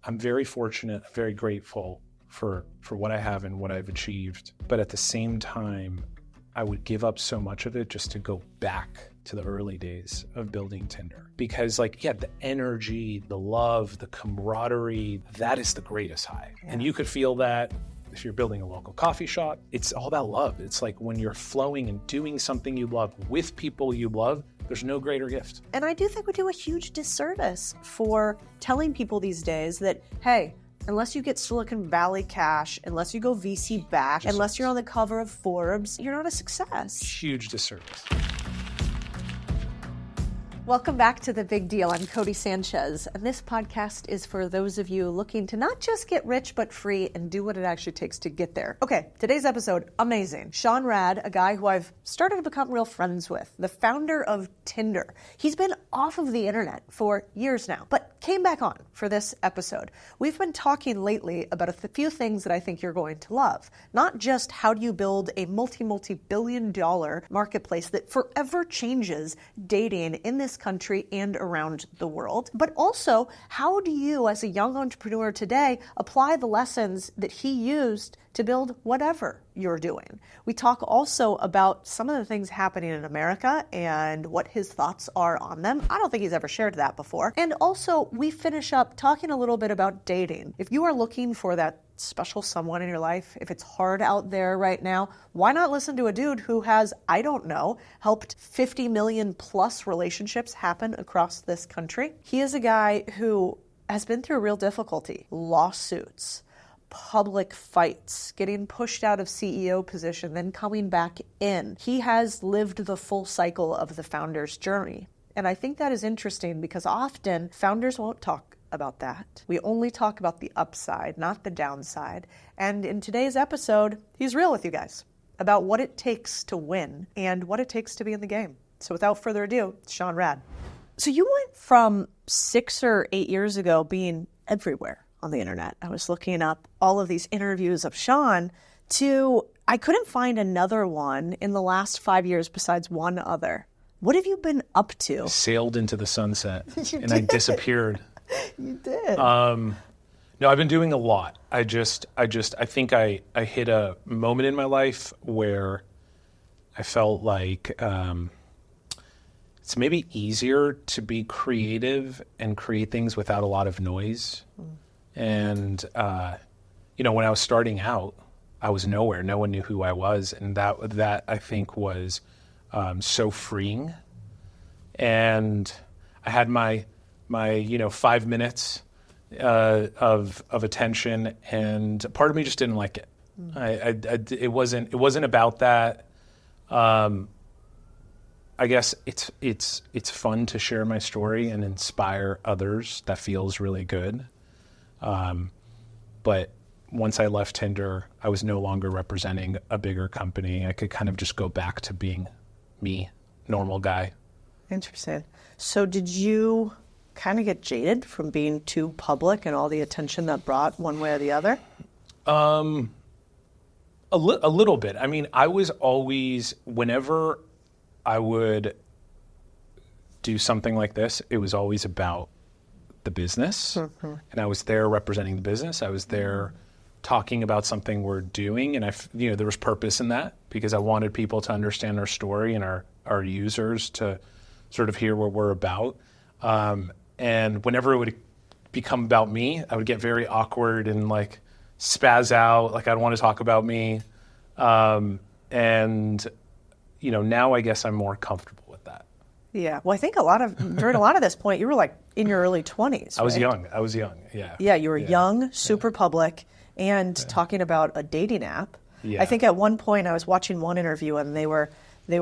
I'm very fortunate, very grateful for what I have and what I've achieved. But at the same time, I would give up so much of it just to go back to the early days of building Tinder. Because the energy, the love, the camaraderie, that is the greatest high. Yeah. And you could feel that if you're building a local coffee shop. It's all about love. It's like when you're flowing and doing something you love with people you love, there's no greater gift. And I do think we do a huge disservice for telling people these days that, hey, unless you get Silicon Valley cash, unless you go VC back, unless you're on the cover of Forbes, you're not a success. Huge disservice. Welcome back to The Big Deal. I'm Codie Sanchez, and this podcast is for those of you looking to not just get rich, but free and do what it actually takes to get there. Okay, today's episode, amazing. Sean Rad, a guy who I've started to become real friends with, the founder of Tinder. He's been off of the internet for years now, but came back on for this episode. We've been talking lately about a few things that I think you're going to love. Not just how do you build a multi-billion dollar marketplace that forever changes dating in this country and around the world, but also how do you as a young entrepreneur today apply the lessons that he used to build whatever you're doing. We talk also about some of the things happening in America and what his thoughts are on them. I don't think he's ever shared that before. And also we finish up talking a little bit about dating. If you are looking for that special someone in your life, if it's hard out there right now, why not listen to a dude who has, I don't know, helped 50 million plus relationships happen across this country? He is a guy who has been through real difficulty, lawsuits, public fights, getting pushed out of CEO position, then coming back in. He has lived the full cycle of the founder's journey. And I think that is interesting because often founders won't talk about that. We only talk about the upside, not the downside. And in today's episode, he's real with you guys about what it takes to win and what it takes to be in the game. So without further ado, Sean Rad. So you went from 6 or 8 years ago being everywhere on the internet. I was looking up all of these interviews of Sean to, I couldn't find another one in the last 5 years besides one other. What have you been up to? Sailed into the sunset and I disappeared. You did. No, I've been doing a lot. I think I hit a moment in my life where I felt like it's maybe easier to be creative and create things without a lot of noise. And, when I was starting out, I was nowhere. No one knew who I was. And that I think was so freeing. And I had my 5 minutes of attention, and part of me just didn't like it. It wasn't about that. I guess it's fun to share my story and inspire others. That feels really good. But once I left Tinder, I was no longer representing a bigger company. I could kind of just go back to being me, normal guy. Interesting. So did you kind of get jaded from being too public and all the attention that brought one way or the other? A little bit. I mean, I was always, whenever I would do something like this, it was always about the business. Mm-hmm. And I was there representing the business. I was there talking about something we're doing. And there was purpose in that because I wanted people to understand our story and our users to sort of hear what we're about. And whenever it would become about me, I would get very awkward and like spaz out, like I'd want to talk about me. Now I guess I'm more comfortable with that. Yeah. Well, I think during a lot of this point, you were like in your early 20s. I was young. Yeah. Yeah. You were young, super public, and talking about a dating app. Yeah. I think at one point I was watching one interview and they were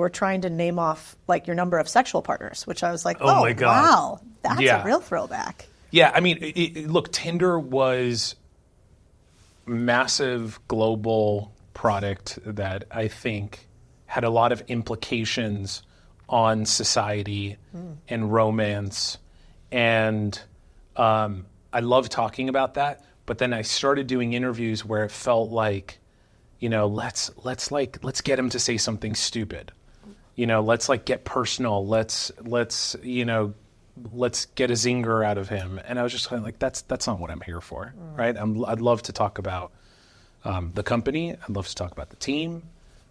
trying to name off like your number of sexual partners, which I was like, oh my God. Wow, that's a real throwback. Yeah, I mean, look, Tinder was massive global product that I think had a lot of implications on society and romance. And I love talking about that. But then I started doing interviews where it felt like, let's get him to say something stupid. Let's like get personal. Let's let's get a zinger out of him. And I was just kind of like, that's not what I'm here for, right? I'd love to talk about the company. I'd love to talk about the team,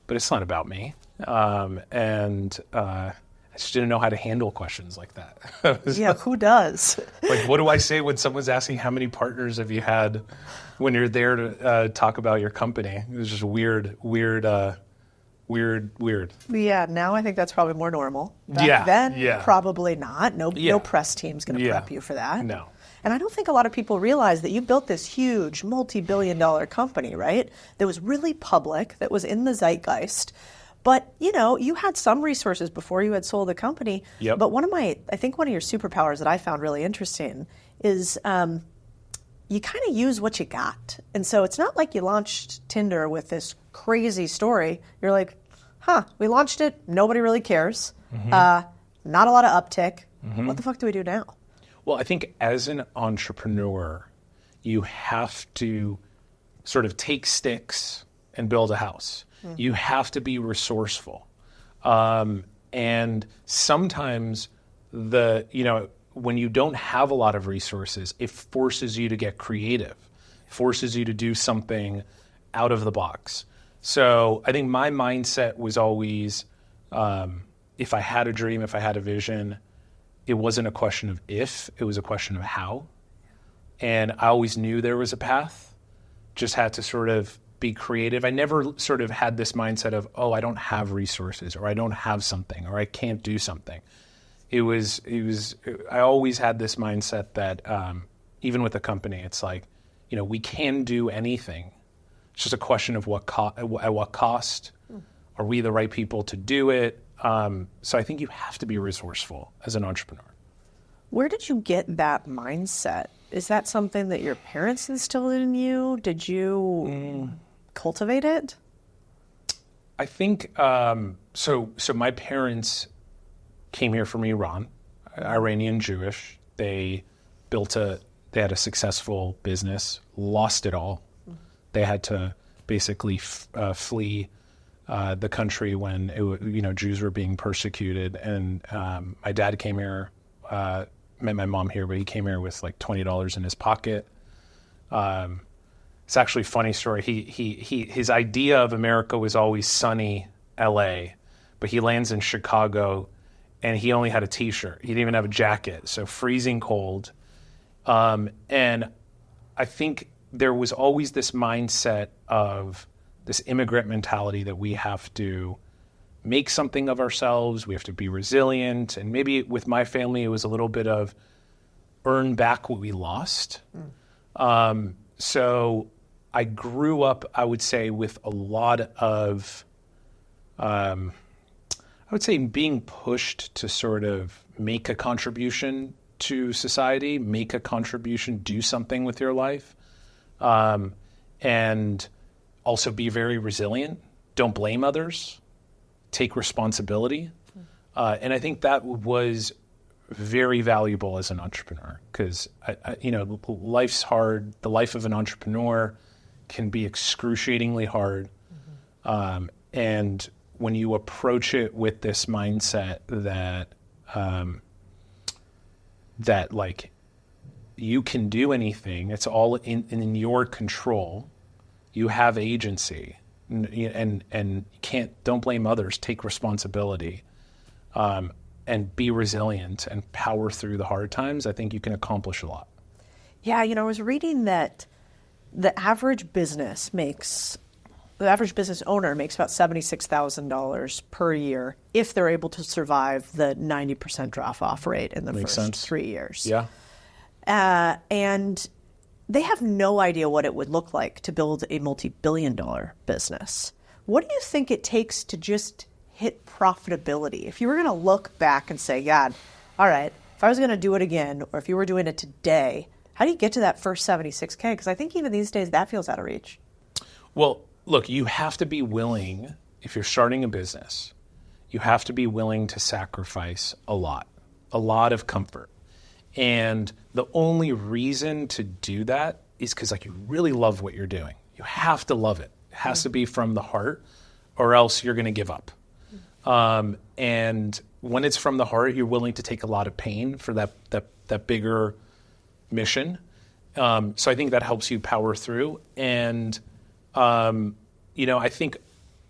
but it's not about me. I just didn't know how to handle questions like that. Yeah, who does? Like, what do I say when someone's asking how many partners have you had when you're there to talk about your company? It was just weird. Yeah, now I think that's probably more normal. Back then, probably not. No press team's going to prep you for that. No. And I don't think a lot of people realize that you built this huge multi-billion-dollar company, right? That was really public, that was in the zeitgeist. But, you had some resources before you had sold the company. Yep. But one of your superpowers that I found really interesting is you kind of use what you got. And so it's not like you launched Tinder with this crazy story. You're like, we launched it. Nobody really cares. Not a lot of uptick. What the fuck do we do now? Well, I think as an entrepreneur, you have to sort of take sticks and build a house. You have to be resourceful. And sometimes when you don't have a lot of resources, it forces you to get creative, forces you to do something out of the box. So I think my mindset was always, if I had a dream, if I had a vision, it wasn't a question of if, it was a question of how. And I always knew there was a path, just had to sort of be creative. I never sort of had this mindset of, I don't have resources, or I don't have something, or I can't do something. I always had this mindset that even with the company, it's like, we can do anything. It's just a question of at what cost. Are we the right people to do it? So I think you have to be resourceful as an entrepreneur. Where did you get that mindset? Is that something that your parents instilled in you? Did you cultivate it? I think so my parents came here from Iran, Iranian Jewish. They had a successful business, lost it all. They had to basically flee the country when Jews were being persecuted. And my dad came here, met my mom here, but he came here with like $20 in his pocket. It's actually a funny story. His idea of America was always sunny LA, but he lands in Chicago and he only had a t-shirt. He didn't even have a jacket, so freezing cold. And I think there was always this mindset of this immigrant mentality that we have to make something of ourselves. We have to be resilient. And maybe with my family, it was a little bit of earn back what we lost. So I grew up, I would say, with a lot of, I would say, being pushed to sort of make a contribution to society, make a contribution, do something with your life, and also be very resilient. Don't blame others. Take responsibility. And I think that was very valuable as an entrepreneur because, life's hard. The life of an entrepreneur can be excruciatingly hard. And when you approach it with this mindset that like you can do anything, it's all in your control. You have agency, and don't blame others. Take responsibility, and be resilient and power through the hard times. I think you can accomplish a lot. Yeah, I was reading that the average business owner makes about $76,000 per year if they're able to survive the 90% drop-off rate in the first 3 years. Yeah. And they have no idea what it would look like to build a multi-billion-dollar business. What do you think it takes to just hit profitability? If you were going to look back and say, God, all right, if I was going to do it again, or if you were doing it today, how do you get to that first 76K? Because I think even these days that feels out of reach. Well, look, you have to be willing, if you're starting a business, you have to be willing to sacrifice a lot of comfort. And the only reason to do that is because you really love what you're doing. You have to love it. It has to be from the heart, or else you're going to give up. And when it's from the heart, you're willing to take a lot of pain for that bigger mission. So I think that helps you power through. And, I think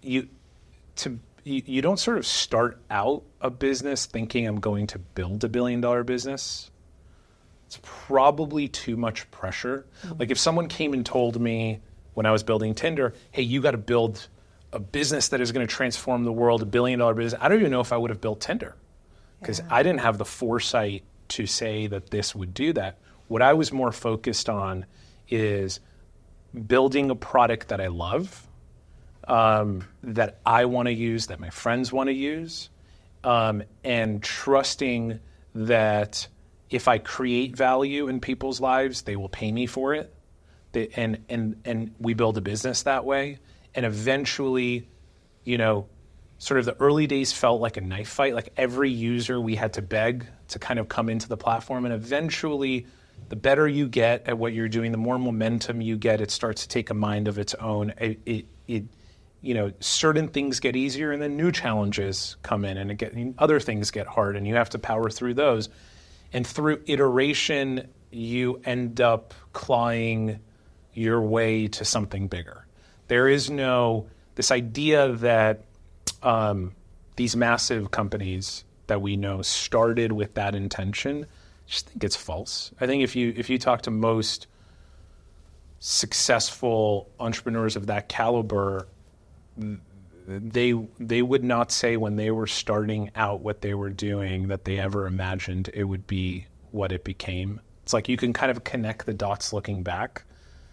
you don't sort of start out a business thinking I'm going to build $1 billion business. It's probably too much pressure. Mm-hmm. Like if someone came and told me when I was building Tinder, hey, you got to build a business that is going to transform the world, $1 billion business, I don't even know if I would have built Tinder because I didn't have the foresight to say that this would do that. What I was more focused on is building a product that I love, that I want to use, that my friends want to use, and trusting that if I create value in people's lives, they will pay me for it. And we build a business that way. And eventually, sort of the early days felt like a knife fight. Like every user we had to beg to kind of come into the platform. And eventually, the better you get at what you're doing, the more momentum you get, it starts to take a mind of its own. Certain things get easier and then new challenges come in and other things get hard and you have to power through those. And through iteration, you end up clawing your way to something bigger. There is this idea that these massive companies that we know started with that intention. I just think it's false. I think if you talk to most successful entrepreneurs of that caliber, they would not say when they were starting out what they were doing that they ever imagined it would be what it became. It's like you can kind of connect the dots looking back.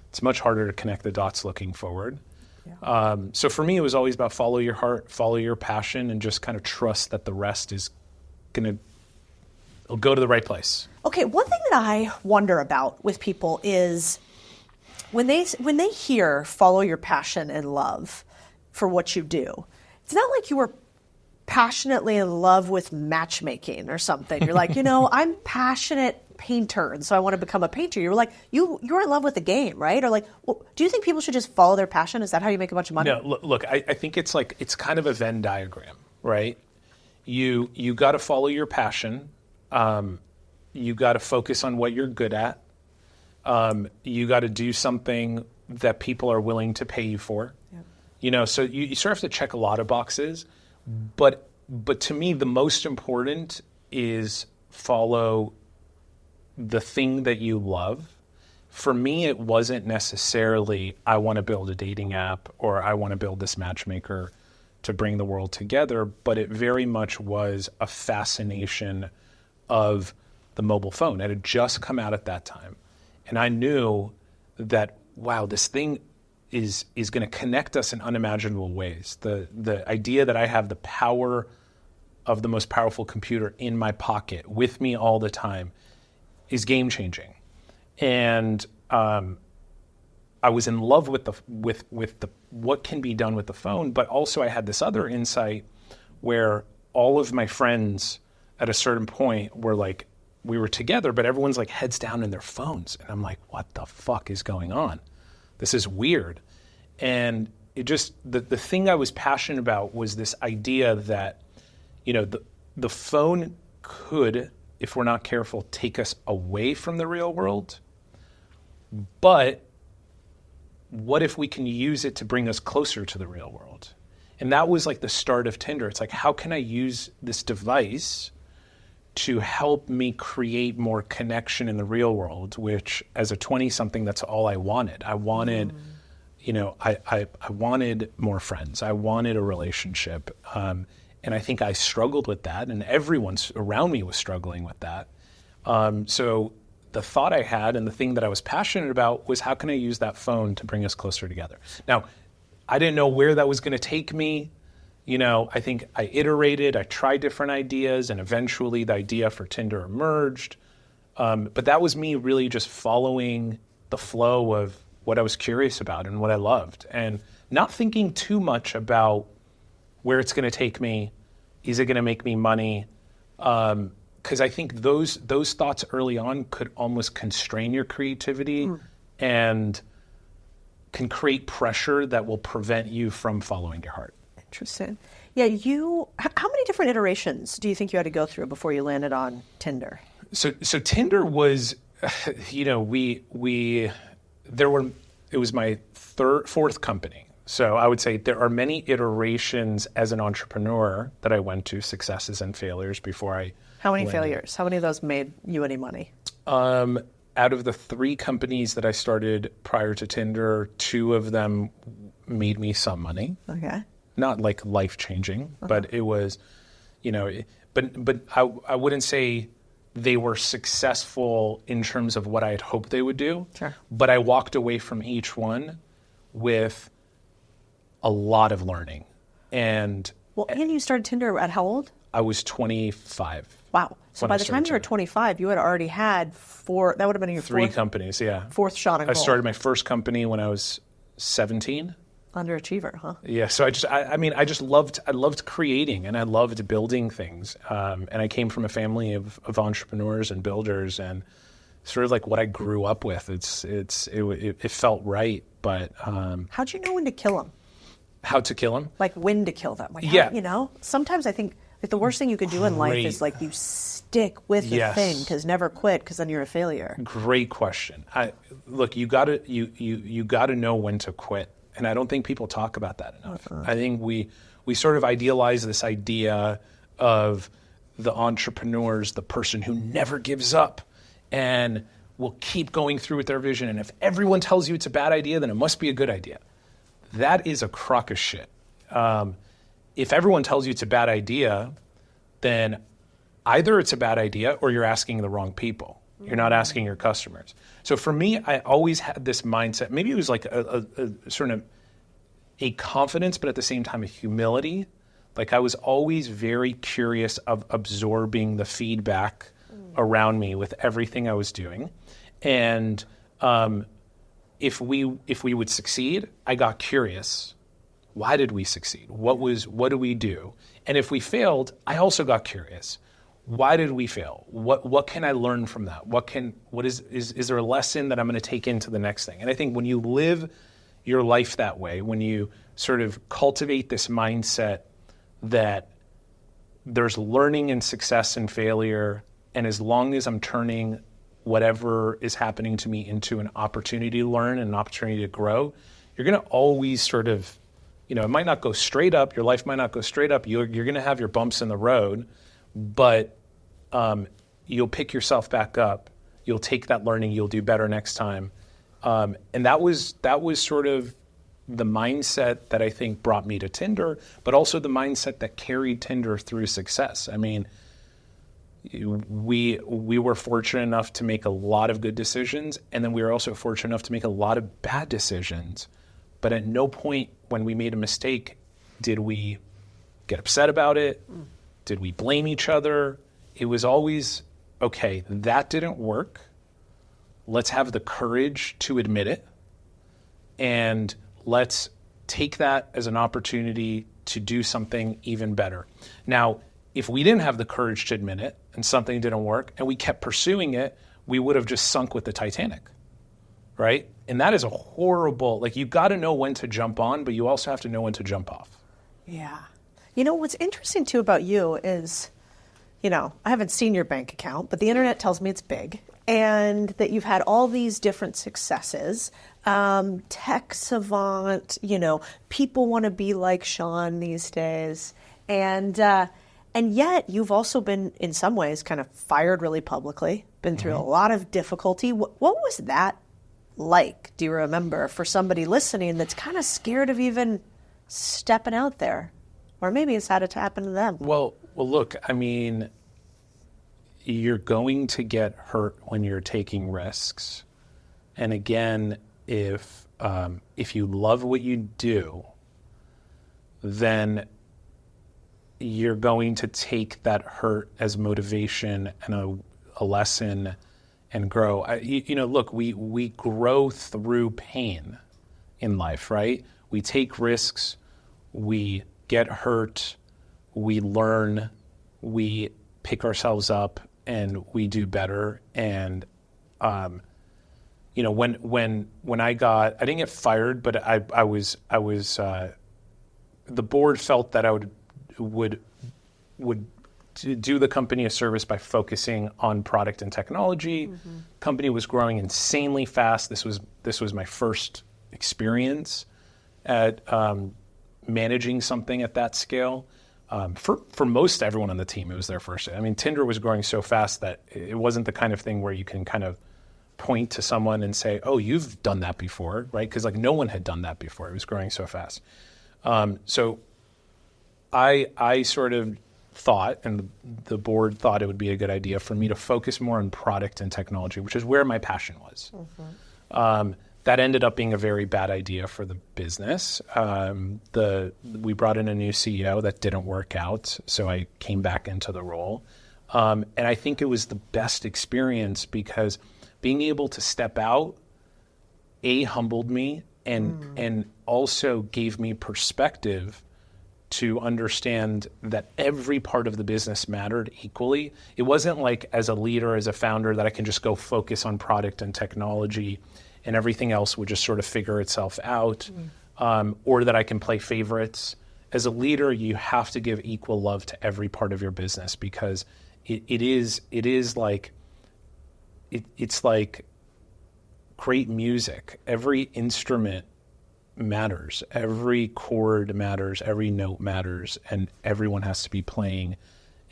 It's much harder to connect the dots looking forward. Yeah. So for me, it was always about follow your heart, follow your passion, and just kind of trust that the rest is it'll go to the right place. Okay, one thing that I wonder about with people is when they hear follow your passion and love for what you do, it's not like you were passionately in love with matchmaking or something. You're like, I'm passionate painter, and so I want to become a painter. You're like, you're in love with the game, right? Or like, well, do you think people should just follow their passion? Is that how you make a bunch of money? No, look, I think it's kind of a Venn diagram, right? You got to follow your passion. You got to focus on what you're good at. You got to do something that people are willing to pay you for. Yep. So you sort of have to check a lot of boxes. But to me, the most important is follow the thing that you love. For me, it wasn't necessarily, I want to build a dating app or I want to build this matchmaker to bring the world together, but it very much was a fascination of the mobile phone. It had just come out at that time. And I knew that, wow, this thing is going to connect us in unimaginable ways. The idea that I have the power of the most powerful computer in my pocket with me all the time is game changing. And I was in love with the what can be done with the phone, but also I had this other insight where all of my friends at a certain point were like, we were together, but everyone's like heads down in their phones. And I'm like, what the fuck is going on? This is weird. And it just, the thing I was passionate about was this idea that, the phone could, if we're not careful, take us away from the real world. But what if we can use it to bring us closer to the real world? And that was like the start of Tinder. It's like, how can I use this device to help me create more connection in the real world, which as a 20-something, that's all I wanted. I wanted, I wanted more friends. I wanted a relationship. And I think I struggled with that, and everyone around me was struggling with that. So the thought I had and the thing that I was passionate about was, how can I use that phone to bring us closer together? Now, I didn't know where that was going to take me. I think I iterated, I tried different ideas, and eventually the idea for Tinder emerged. But that was me really just following the flow of what I was curious about and what I loved, and not thinking too much about where it's going to take me. Is it going to make me money? Because I think those thoughts early on could almost constrain your creativity and can create pressure that will prevent you from following your heart. Interesting. Yeah, how many different iterations do you think you had to go through before you landed on Tinder? So Tinder was, it was my fourth company. So I would say there are many iterations as an entrepreneur that I went to, successes and failures before I How many landed. failures? How many of those made you any money? Out of the 3 companies that I started prior to Tinder, 2 of them made me some money. Okay. Not like life-changing, but it was, but I wouldn't say they were successful in terms of what I had hoped they would do. Sure. But I walked away from each one with a lot of learning. And you started Tinder at how old? I was 25. Wow. So by the time you were Tinder. 25, you had already had 4, that would have been your 3 fourth, companies, yeah. fourth shot on goal. I started my first company when I was 17. Underachiever, huh? Yeah, so I loved creating and I loved building things. And I came from a family of entrepreneurs and builders, and sort of like what I grew up with. It felt right, but How'd you know when to kill them? how to kill them? Like when to kill them? Like Yeah. sometimes I think like the worst thing you could do in life is like you stick with the Yes. thing, because never quit, because then you're a failure. Great question. Look, you gotta know when to quit, and I don't think people talk about that enough. I think we sort of idealize this idea of the entrepreneurs, the person who never gives up and will keep going through with their vision. And if everyone tells you it's a bad idea, then it must be a good idea. That is a crock of shit. If everyone tells you it's a bad idea, then either it's a bad idea or you're asking the wrong people. You're not asking your customers. So for me, I always had this mindset. Maybe it was like a sort of a confidence, but at the same time a humility. Like I was always very curious of absorbing the feedback around me with everything I was doing. And if we would succeed, I got curious. Why did we succeed? What do we do? And if we failed, I also got curious. Why did we fail? What can I learn from that? Is there a lesson that I'm going to take into the next thing? And I think when you live your life that way, when you sort of cultivate this mindset that there's learning and success and failure, and as long as I'm turning whatever is happening to me into an opportunity to learn and an opportunity to grow, you're going to always sort of, it might not go straight up. Your life might not go straight up. You're going to have your bumps in the road, but you'll pick yourself back up. You'll take that learning. You'll do better next time. And that was sort of the mindset that I think brought me to Tinder, but also the mindset that carried Tinder through success. I mean, we were fortunate enough to make a lot of good decisions, and then we were also fortunate enough to make a lot of bad decisions. But at no point when we made a mistake did we get upset about it. Did we blame each other? It was always, okay, that didn't work. Let's have the courage to admit it, and let's take that as an opportunity to do something even better. Now, if we didn't have the courage to admit it and something didn't work and we kept pursuing it, we would have just sunk with the Titanic, right? And that is a horrible, like you got to know when to jump on, but you also have to know when to jump off. Yeah. What's interesting too about you is, I haven't seen your bank account, but the internet tells me it's big, and that you've had all these different successes. Tech savant, people want to be like Sean these days. And yet you've also been, in some ways, kind of fired really publicly, been through a lot of difficulty. What was that like, do you remember, for somebody listening that's kind of scared of even stepping out there? Or maybe it's had to happen to them. Well, look, I mean, you're going to get hurt when you're taking risks. And again, if you love what you do, then you're going to take that hurt as motivation and a lesson and grow. Look, we grow through pain in life, right? We take risks, we get hurt, we learn, we pick ourselves up, and we do better. And when I didn't get fired, but I was the board felt that I would would do the company a service by focusing on product and technology. Company was growing insanely fast. This was my first experience at managing something at that scale. For most everyone on the team, it was their first. I mean, Tinder was growing so fast that it wasn't the kind of thing where you can kind of point to someone and say, "Oh, you've done that before," right? Because like no one had done that before. It was growing so fast. So I sort of thought, and the board thought it would be a good idea for me to focus more on product and technology, which is where my passion was. That ended up being a very bad idea for the business. We brought in a new CEO that didn't work out, so I came back into the role. And I think it was the best experience because being able to step out, humbled me and also gave me perspective to understand that every part of the business mattered equally. It wasn't like as a leader, as a founder, that I can just go focus on product and technology and everything else would just sort of figure itself out, or that I can play favorites. As a leader, you have to give equal love to every part of your business because it's like great music. Every instrument matters. Every chord matters. Every note matters. And everyone has to be playing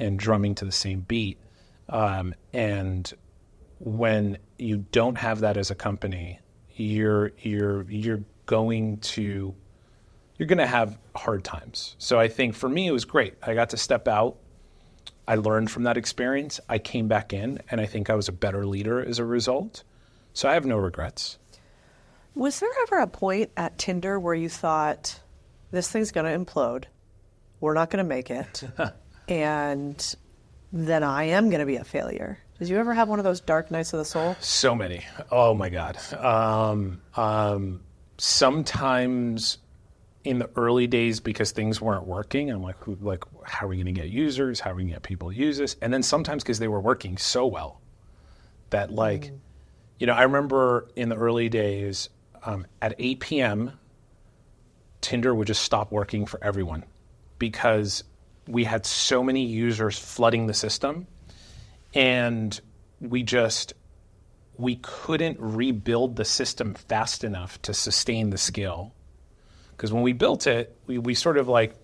and drumming to the same beat. And when you don't have that as a company, you're going to have hard times. So I think for me, it was great. I got to step out. I learned from that experience. I came back in, and I think I was a better leader as a result. So I have no regrets. Was there ever a point at Tinder where you thought, this thing's going to implode, we're not going to make it, and then I am going to be a failure? Did you ever have one of those dark nights of the soul? So many. Oh, my God. Sometimes in the early days, because things weren't working, I'm like, how are we going to get users? How are we going to get people to use this? And then sometimes because they were working so well that I remember in the early days, at 8 p.m., Tinder would just stop working for everyone because we had so many users flooding the system, and we couldn't rebuild the system fast enough to sustain the scale. Because when we built it, we sort of we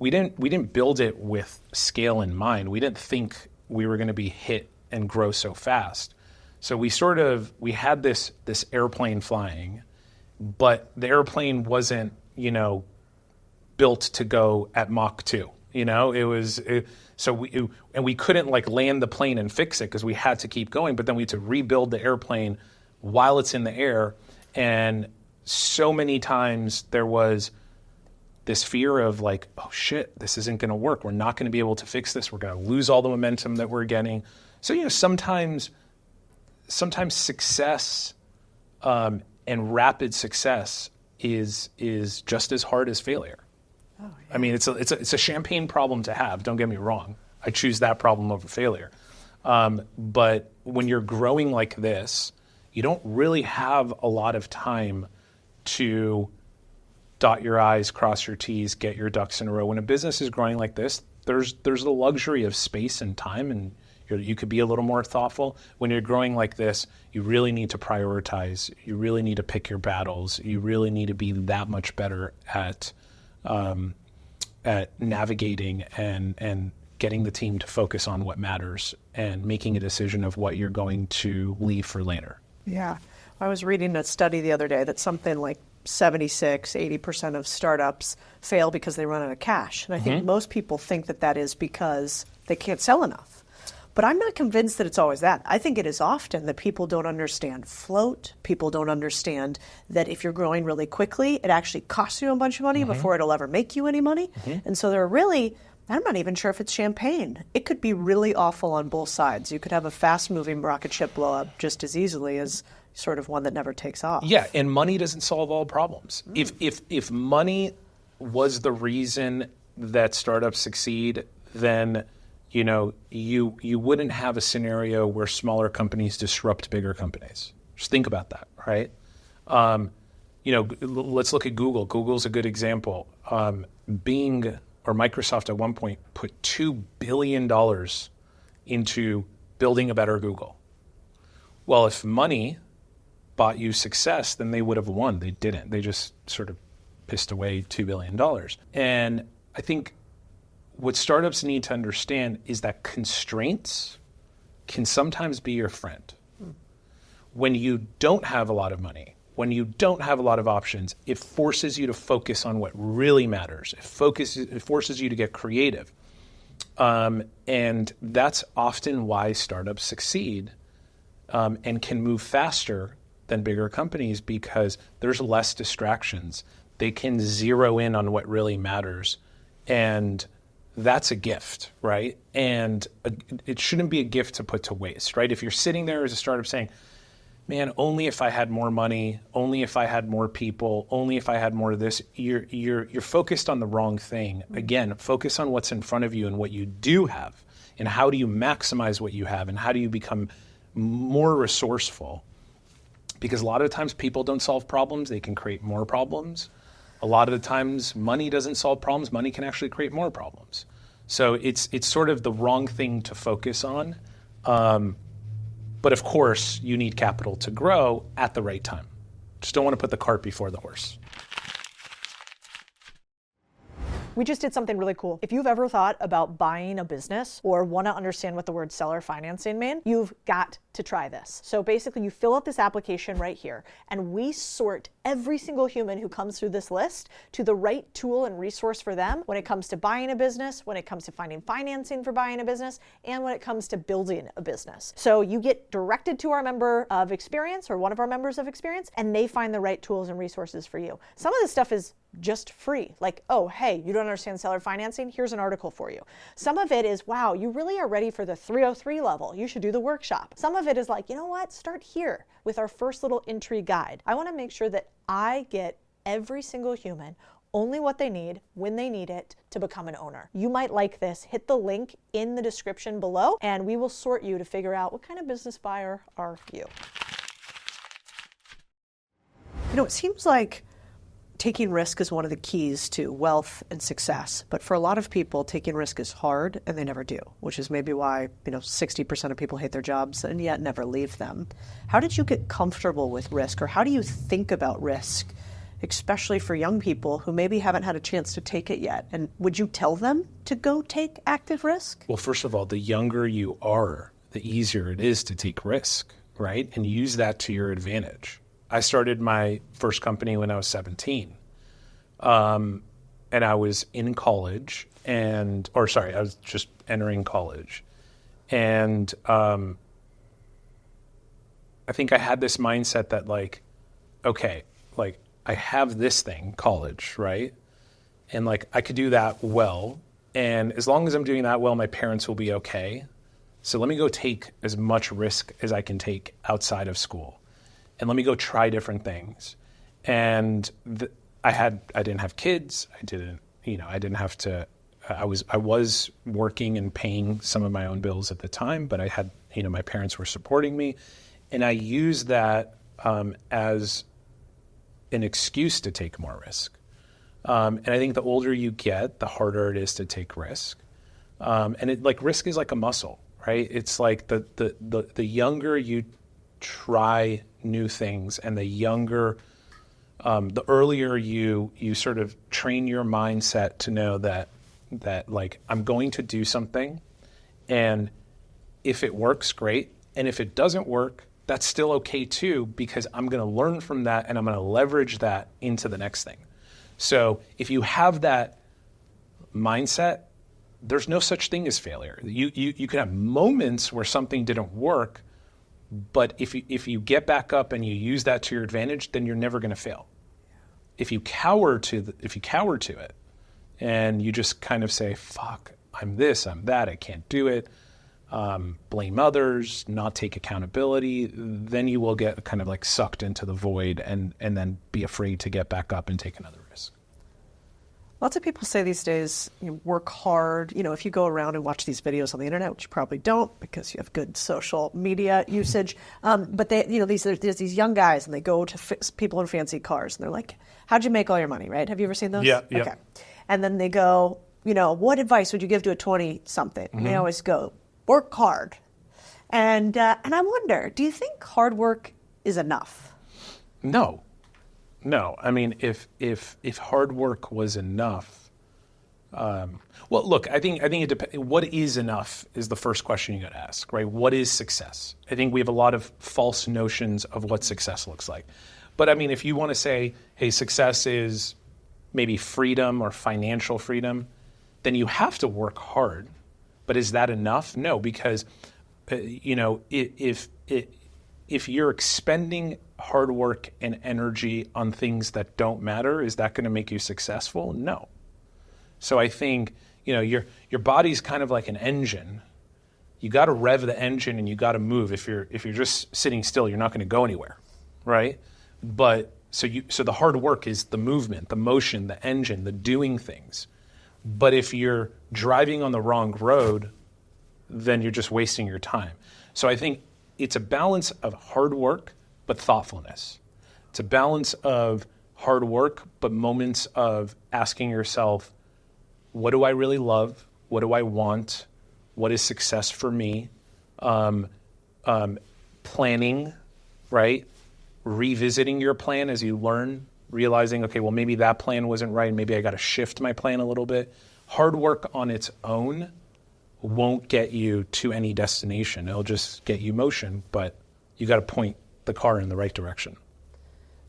didn't build it with scale in mind. We didn't think we were going to be hit and grow so fast. So we had this airplane flying, but the airplane wasn't, built to go at Mach 2. We couldn't land the plane and fix it because we had to keep going, but then we had to rebuild the airplane while it's in the air. And so many times there was this fear of oh shit, this isn't going to work. We're not going to be able to fix this. We're going to lose all the momentum that we're getting. So, sometimes success and rapid success is just as hard as failure. Oh, yeah. I mean, it's a champagne problem to have. Don't get me wrong. I choose that problem over failure. But when you're growing like this, you don't really have a lot of time to dot your I's, cross your T's, get your ducks in a row. When a business is growing like this, there's the luxury of space and time, and you could be a little more thoughtful. When you're growing like this, you really need to prioritize. You really need to pick your battles. You really need to be that much better at navigating and getting the team to focus on what matters and making a decision of what you're going to leave for later. Yeah. I was reading a study the other day that something like 80% of startups fail because they run out of cash. And I think most people think that is because they can't sell enough. But I'm not convinced that it's always that. I think it is often that people don't understand float. People don't understand that if you're growing really quickly, it actually costs you a bunch of money before it'll ever make you any money. And so I'm not even sure if it's champagne. It could be really awful on both sides. You could have a fast-moving rocket ship blow up just as easily as sort of one that never takes off. Yeah, and money doesn't solve all problems. If money was the reason that startups succeed, then you wouldn't have a scenario where smaller companies disrupt bigger companies. Just think about that, right? Let's look at Google. Google's a good example. Being or Microsoft at one point put $2 billion into building a better Google. Well, if money bought you success, then they would have won. They didn't. They just sort of pissed away $2 billion. And I think what startups need to understand is that constraints can sometimes be your friend. When you don't have a lot of money, when you don't have a lot of options, it forces you to focus on what really matters. It forces you to get creative. And that's often why startups succeed and can move faster than bigger companies, because there's less distractions. They can zero in on what really matters. And that's a gift, right? And it shouldn't be a gift to put to waste, right? If you're sitting there as a startup saying, man, only if I had more money, only if I had more people, only if I had more of this, you're focused on the wrong thing. Again, focus on what's in front of you and what you do have, and how do you maximize what you have, and how do you become more resourceful. Because a lot of the times people don't solve problems, they can create more problems. A lot of the times money doesn't solve problems, money can actually create more problems. So it's sort of the wrong thing to focus on. But of course, you need capital to grow at the right time. Just don't want to put the cart before the horse. We just did something really cool. If you've ever thought about buying a business or want to understand what the word seller financing means, you've got to try this. So basically you fill out this application right here, and we sort every single human who comes through this list to the right tool and resource for them when it comes to buying a business, when it comes to finding financing for buying a business, and when it comes to building a business. So you get directed to our member of experience, or one of our members of experience, and they find the right tools and resources for you. Some of this stuff is just free. Like, oh, hey, you don't understand seller financing? Here's an article for you. Some of it is, wow, you really are ready for the 303 level. You should do the workshop. Some of it is like, you know what? Start here with our first little entry guide. I want to make sure that I get every single human only what they need, when they need it, to become an owner. You might like this. Hit the link in the description below, and we will sort you to figure out what kind of business buyer are you. You know, it seems like taking risk is one of the keys to wealth and success. But for a lot of people, taking risk is hard, and they never do, which is maybe why, 60% of people hate their jobs and yet never leave them. How did you get comfortable with risk, or how do you think about risk, especially for young people who maybe haven't had a chance to take it yet? And would you tell them to go take active risk? Well, first of all, the younger you are, the easier it is to take risk, right? And use that to your advantage. I started my first company when I was 17. And I was in college I was just entering college. And I think I had this mindset that I have this thing, college, right? And I could do that well. And as long as I'm doing that well, my parents will be okay. So let me go take as much risk as I can take outside of school. And let me go try different things. And I didn't have kids. I didn't have to, I was working and paying some of my own bills at the time, but I had, my parents were supporting me. And I used that as an excuse to take more risk. And I think the older you get, the harder it is to take risk. And risk is like a muscle, right? It's like the younger you try new things, and the earlier you sort of train your mindset to know that I'm going to do something, and if it works, great. And if it doesn't work, that's still okay too, because I'm going to learn from that and I'm going to leverage that into the next thing. So if you have that mindset, there's no such thing as failure. You can have moments where something didn't work, but if you get back up and you use that to your advantage, then you're never going to fail. If you cower to it, and you just kind of say, "Fuck, I'm this, I'm that, I can't do it," blame others, not take accountability, then you will get kind of sucked into the void, and then be afraid to get back up and take another risk. Lots of people say these days, work hard. If you go around and watch these videos on the internet, which you probably don't because you have good social media usage, but there's these young guys, and they go to people in fancy cars, and they're like, "How'd you make all your money?" Right? Have you ever seen those? Yeah. Okay. And then they go, what advice would you give to a 20-something? And they always go, work hard. And I wonder, do you think hard work is enough? No. I mean, if hard work was enough, well, look, I think it depends. What is enough is the first question you got to ask, right? What is success? I think we have a lot of false notions of what success looks like. But I mean, if you want to say, hey, success is maybe freedom or financial freedom, then you have to work hard. But is that enough? No, because if you're expending hard work and energy on things that don't matter, is that going to make you successful? No. So I think your body's kind of like an engine. You got to rev the engine and you got to move. If you're just sitting still, you're not going to go anywhere, right? But so the hard work is the movement, the motion, the engine, the doing things. But if you're driving on the wrong road, then you're just wasting your time. So I think it's a balance of hard work but thoughtfulness. It's a balance of hard work but moments of asking yourself, what do I really love? What do I want? What is success for me? Planning, right? Revisiting your plan as you learn, realizing, okay, well, maybe that plan wasn't right. Maybe I got to shift my plan a little bit. Hard work on its own won't get you to any destination. It'll just get you motion, but you got to point the car in the right direction.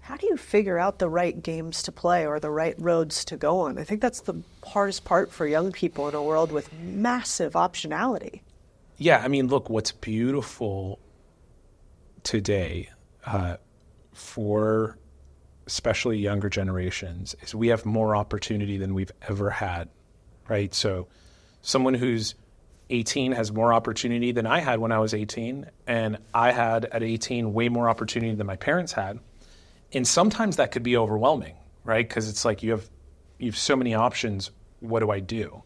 How do you figure out the right games to play or the right roads to go on? I think that's the hardest part for young people in a world with massive optionality. Yeah, I mean, look, what's beautiful today for especially younger generations is we have more opportunity than we've ever had, right? So someone who's 18 has more opportunity than I had when I was 18, and I had at 18 way more opportunity than my parents had. And sometimes that could be overwhelming, right? Because it's like you have so many options. What do I do?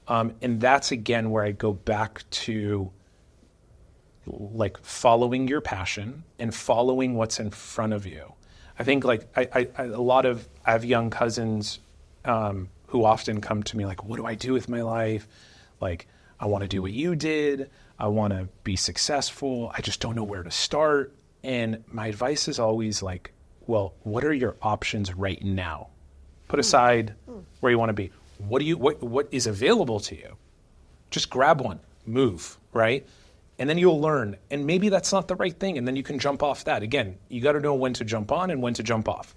And that's again where I go back to like following your passion and following what's in front of you. I think like I have young cousins who often come to me like, what do I do with my life? Like, I want to do what you did. I want to be successful. I just don't know where to start. And my advice is always like, well, what are your options right now? Put aside where you want to be. What is available to you? Just grab one, move, right? And then you'll learn. And maybe that's not the right thing. And then you can jump off that. Again, you got to know when to jump on and when to jump off.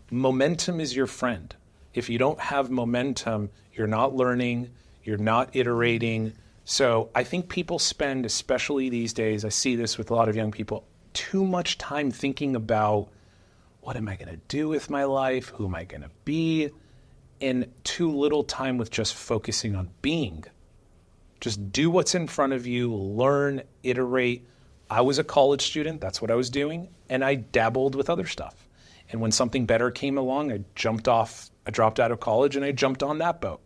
Momentum is your friend. If you don't have momentum, you're not learning, you're not iterating. So I think people spend, especially these days, I see this with a lot of young people, too much time thinking about what am I going to do with my life? Who am I going to be? And too little time with just focusing on being. Just do what's in front of you, learn, iterate. I was a college student, that's what I was doing, and I dabbled with other stuff. And when something better came along, I dropped out of college and I jumped on that boat.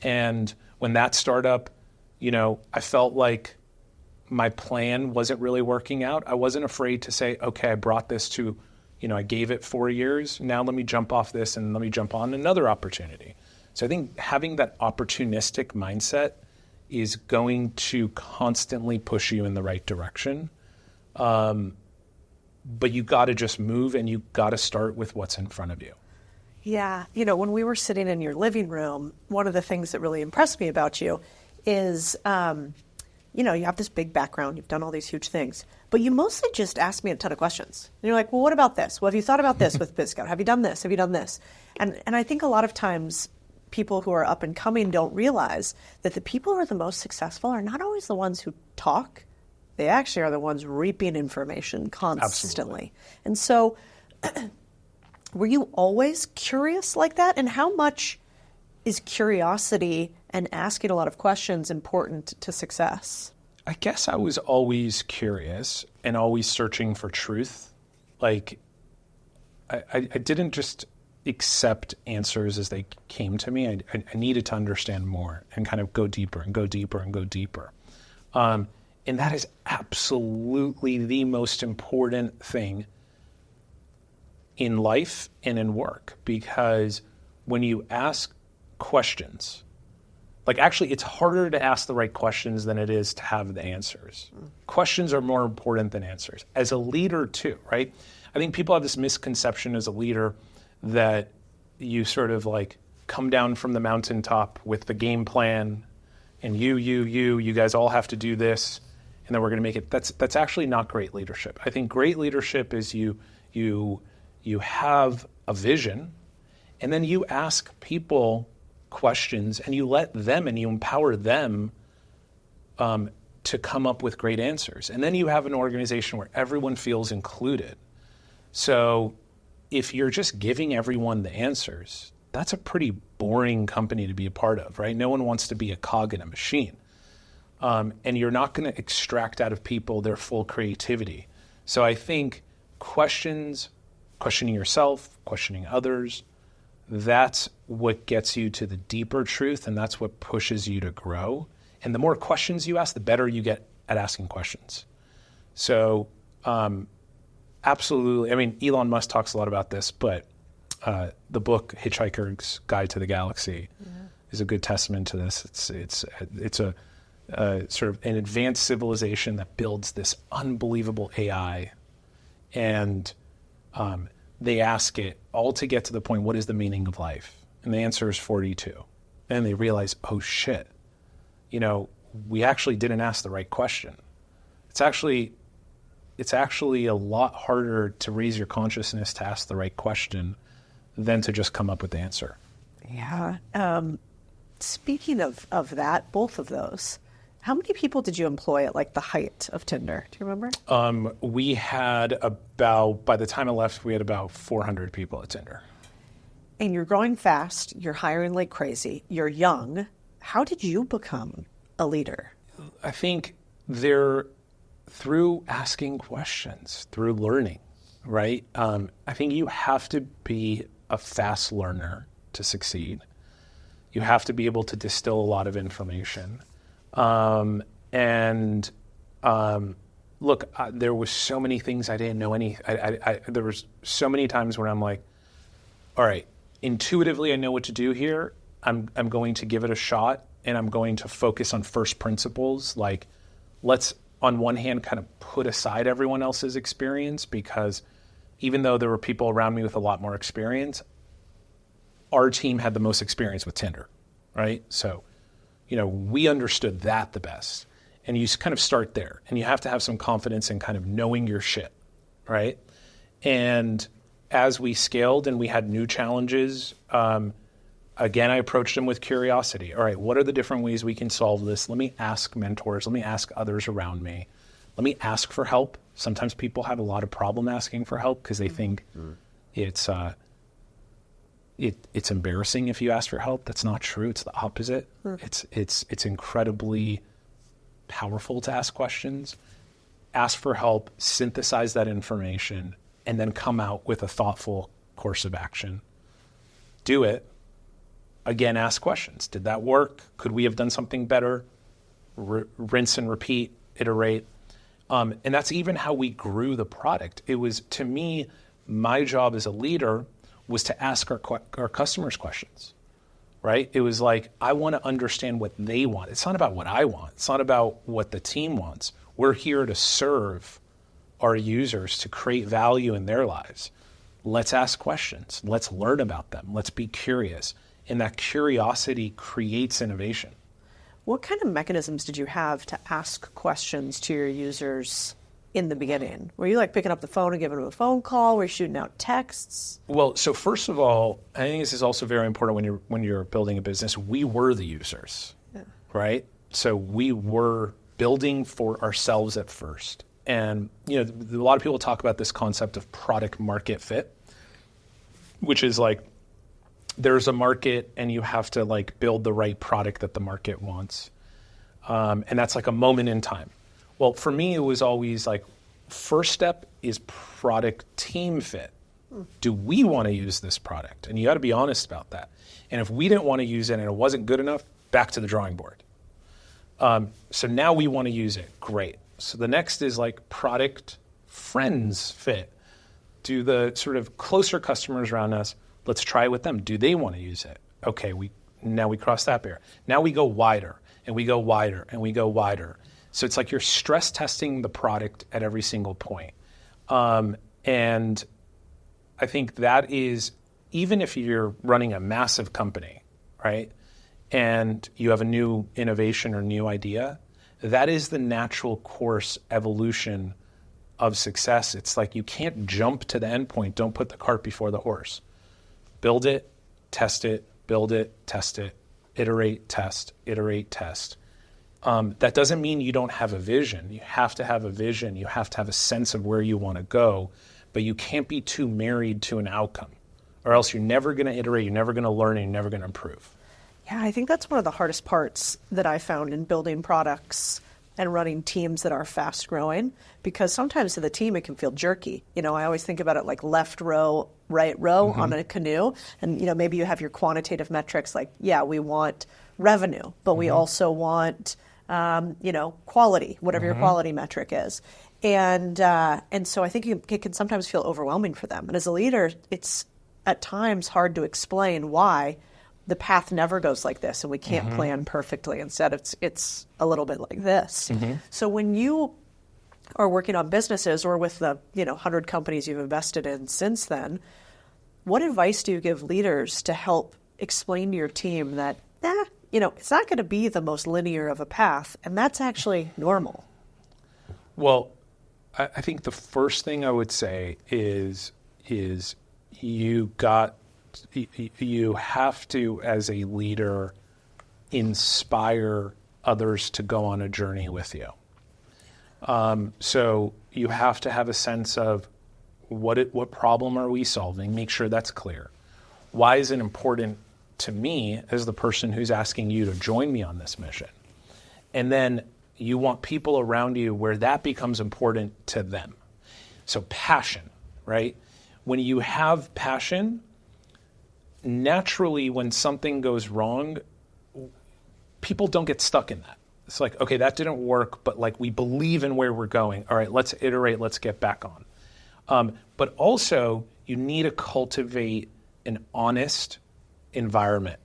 And when that startup, I felt like my plan wasn't really working out. I wasn't afraid to say, okay, I brought this to, I gave it 4 years. Now let me jump off this and let me jump on another opportunity. So I think having that opportunistic mindset is going to constantly push you in the right direction. But you got to just move and you got to start with what's in front of you. Yeah. When we were sitting in your living room, one of the things that really impressed me about you is, you have this big background, you've done all these huge things, but you mostly just asked me a ton of questions. And you're like, well, what about this? Well, have you thought about this with BizScout? Have you done this? Have you done this? And I think a lot of times people who are up and coming don't realize that the people who are the most successful are not always the ones who talk. They actually are the ones reaping information constantly. Absolutely. And so were you always curious like that? And how much is curiosity and asking a lot of questions important to success? I guess I was always curious and always searching for truth. Like, I didn't just accept answers as they came to me. I needed to understand more and kind of go deeper and go deeper and go deeper. And that is absolutely the most important thing in life and in work, because when you ask questions. Like, actually, it's harder to ask the right questions than it is to have the answers. Questions are more important than answers. As a leader, too, right? I think people have this misconception as a leader that you sort of like come down from the mountaintop with the game plan, and you guys all have to do this, and then we're going to make it. That's actually not great leadership. I think great leadership is you have a vision, and then you ask people questions, and you let them and you empower them to come up with great answers. And then you have an organization where everyone feels included. So if you're just giving everyone the answers, that's a pretty boring company to be a part of, right? No one wants to be a cog in a machine. And you're not going to extract out of people their full creativity. So I think questioning yourself, questioning others, that's what gets you to the deeper truth, and that's what pushes you to grow. And the more questions you ask, the better you get at asking questions. So absolutely. I mean, Elon Musk talks a lot about this, but the book Hitchhiker's Guide to the Galaxy is a good testament to this. It's a sort of an advanced civilization that builds this unbelievable AI, and they ask it all to get to the point, what is the meaning of life? And the answer is 42. And they realize, oh shit, we actually didn't ask the right question. It's actually a lot harder to raise your consciousness to ask the right question than to just come up with the answer. Yeah. Speaking of that, both of those, how many people did you employ at like the height of Tinder? Do you remember? We had by the time I left, we had about 400 people at Tinder. And you're growing fast. You're hiring like crazy. You're young. How did you become a leader? I think through asking questions, through learning, right? I think you have to be a fast learner to succeed. You have to be able to distill a lot of information. Look, there was so many things I didn't know there was so many times when I'm like, all right, intuitively I know what to do here. I'm going to give it a shot, and I'm going to focus on first principles. Like, let's, on one hand, kind of put aside everyone else's experience, because even though there were people around me with a lot more experience, our team had the most experience with Tinder, right? So, we understood that the best. And you kind of start there, and you have to have some confidence in kind of knowing your shit, right? And as we scaled and we had new challenges, again, I approached them with curiosity. All right, what are the different ways we can solve this? Let me ask mentors. Let me ask others around me. Let me ask for help. Sometimes people have a lot of problem asking for help because they think it's embarrassing if you ask for help. That's not true. It's the opposite. It's incredibly powerful to ask questions, ask for help, synthesize that information, and then come out with a thoughtful course of action. Do it. Again, ask questions. Did that work? Could we have done something better? Rinse and repeat, iterate. And that's even how we grew the product. It was, to me, my job as a leader was to ask our customers questions, right? It was like, I want to understand what they want. It's not about what I want. It's not about what the team wants. We're here to serve our users, to create value in their lives. Let's ask questions. Let's learn about them. Let's be curious. And that curiosity creates innovation. What kind of mechanisms did you have to ask questions to your users in the beginning? Were you like picking up the phone and giving them a phone call? Were you shooting out texts? Well, so first of all, I think this is also very important when you're building a business. We were the users, right? So we were building for ourselves at first. And a lot of people talk about this concept of product market fit, which is like, there's a market and you have to like build the right product that the market wants. And that's like a moment in time. Well, for me, it was always like, first step is product team fit. Do we want to use this product? And you got to be honest about that. And if we didn't want to use it and it wasn't good enough, back to the drawing board. So now we want to use it. Great. So the next is like product friends fit. Do the sort of closer customers around us, let's try it with them. Do they want to use it? Okay, Now we cross that barrier. Now we go wider, and we go wider, and we go wider. So it's like you're stress testing the product at every single point. And I think that is, even if you're running a massive company, right, and you have a new innovation or new idea, that is the natural course evolution of success. It's like you can't jump to the end point. Don't put the cart before the horse. Build it, test it, build it, test it, iterate, test, iterate, test. That doesn't mean you don't have a vision. You have to have a vision. You have to have a sense of where you want to go, but you can't be too married to an outcome, or else you're never going to iterate, you're never going to learn, and you're never going to improve. Yeah, I think that's one of the hardest parts that I found in building products and running teams that are fast growing, because sometimes to the team it can feel jerky. You know, I always think about it like left row, right row on a canoe. And, you know, maybe you have your quantitative metrics like, yeah, we want revenue, but we also want, you know, quality, whatever your quality metric is. And so I think it can sometimes feel overwhelming for them. And as a leader, it's at times hard to explain why the path never goes like this and we can't plan perfectly. Instead, it's a little bit like this. So when you are working on businesses or with the 100 companies you've invested in since then, what advice do you give leaders to help explain to your team that, it's not going to be the most linear of a path, and that's actually normal? Well, I think the first thing I would say is you have to, as a leader, inspire others to go on a journey with you. So you have to have a sense of what problem are we solving? Make sure that's clear. Why is it important to me as the person who's asking you to join me on this mission? And then you want people around you where that becomes important to them. So passion, right? When you have passion, naturally when something goes wrong, people don't get stuck in that. It's like, okay, that didn't work, but like we believe in where we're going. All right, let's iterate, let's get back on. But also you need to cultivate an honest environment.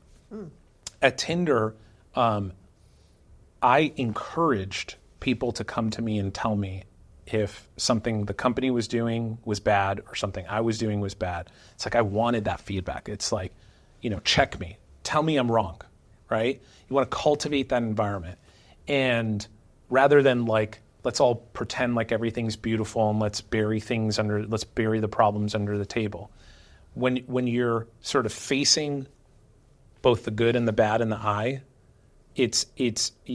At Tinder, I encouraged people to come to me and tell me if something the company was doing was bad or something I was doing was bad. It's like I wanted that feedback. It's like, check me. Tell me I'm wrong, right? You want to cultivate that environment. And rather than like, let's all pretend like everything's beautiful and let's bury the problems under the table. When you're sort of facing both the good and the bad in the eye,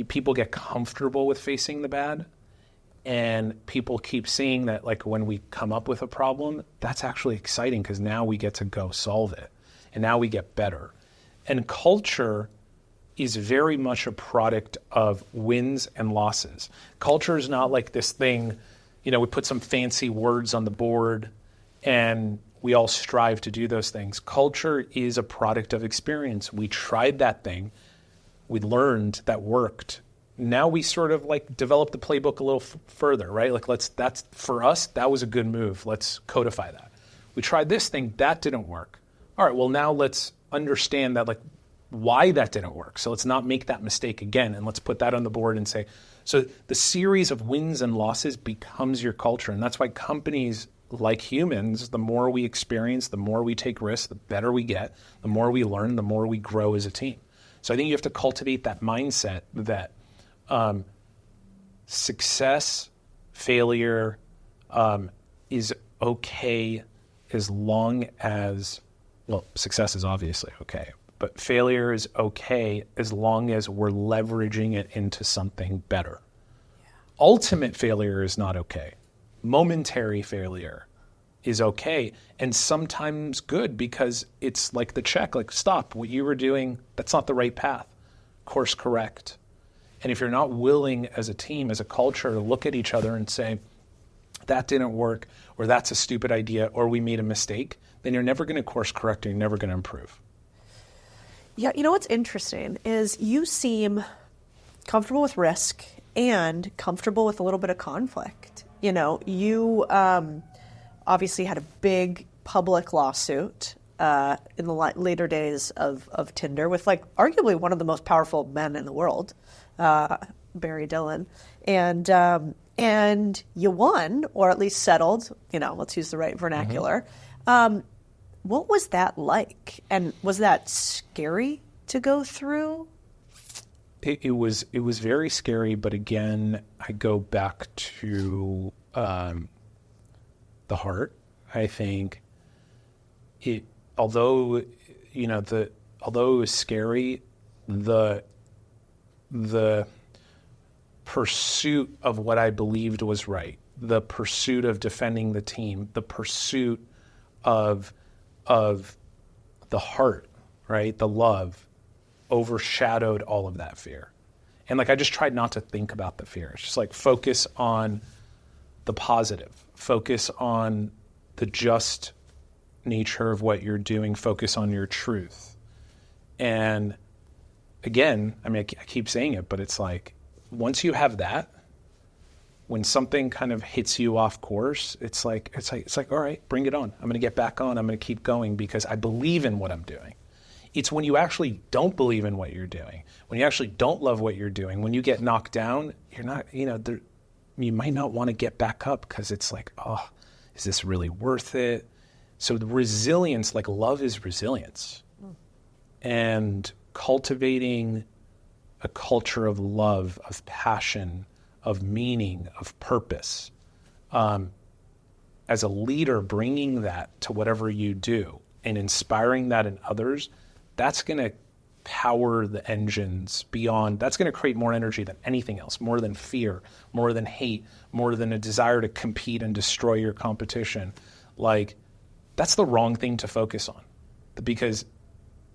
people get comfortable with facing the bad, and people keep seeing that like when we come up with a problem, that's actually exciting because now we get to go solve it, and now we get better. And culture is very much a product of wins and losses. Culture is not like this thing, we put some fancy words on the board and we all strive to do those things. Culture is a product of experience. We tried that thing. We learned that worked. Now we sort of like develop the playbook a little further, right? Like that's for us, that was a good move. Let's codify that. We tried this thing, that didn't work. All right, well now let's understand that like why that didn't work. So let's not make that mistake again, and let's put that on the board and say, so the series of wins and losses becomes your culture. And that's why companies, like humans, the more we experience, the more we take risks, the better we get, the more we learn, the more we grow as a team. So I think you have to cultivate that mindset that success, failure is okay as long as, success is obviously okay, but failure is okay as long as we're leveraging it into something better. Yeah. Ultimate failure is not okay. Momentary failure is okay, and sometimes good, because it's like the check, like stop, what you were doing, that's not the right path. Course correct. And if you're not willing as a team, as a culture, to look at each other and say, that didn't work, or that's a stupid idea, or we made a mistake, then you're never going to course correct, and you're never going to improve. Yeah, what's interesting is you seem comfortable with risk and comfortable with a little bit of conflict. You obviously had a big public lawsuit in the later days of Tinder with like arguably one of the most powerful men in the world, Barry Dillon, and you won, or at least settled. Let's use the right vernacular. What was that like, and was that scary to go through? It was very scary, but again, I go back to the heart. I think although it was scary, the pursuit of what I believed was right, the pursuit of defending the team, the pursuit of the heart, right, the love, overshadowed all of that fear. And like I just tried not to think about the fear. It's just like focus on the positive, focus on the just nature of what you're doing, focus on your truth. And again, I mean, I keep saying it, but it's like once you have that, when something kind of hits you off course, it's like all right, bring it on. I'm going to get back on. I'm going to keep going because I believe in what I'm doing. It's when you actually don't believe in what you're doing, when you actually don't love what you're doing, when you get knocked down, you're not, you might not want to get back up because it's like, oh, is this really worth it? So the resilience, like love is resilience. And cultivating a culture of love, of passion, of meaning, of purpose, as a leader, bringing that to whatever you do and inspiring that in others, that's going to power the engines beyond. That's going to create more energy than anything else, more than fear, more than hate, more than a desire to compete and destroy your competition. Like, that's the wrong thing to focus on, because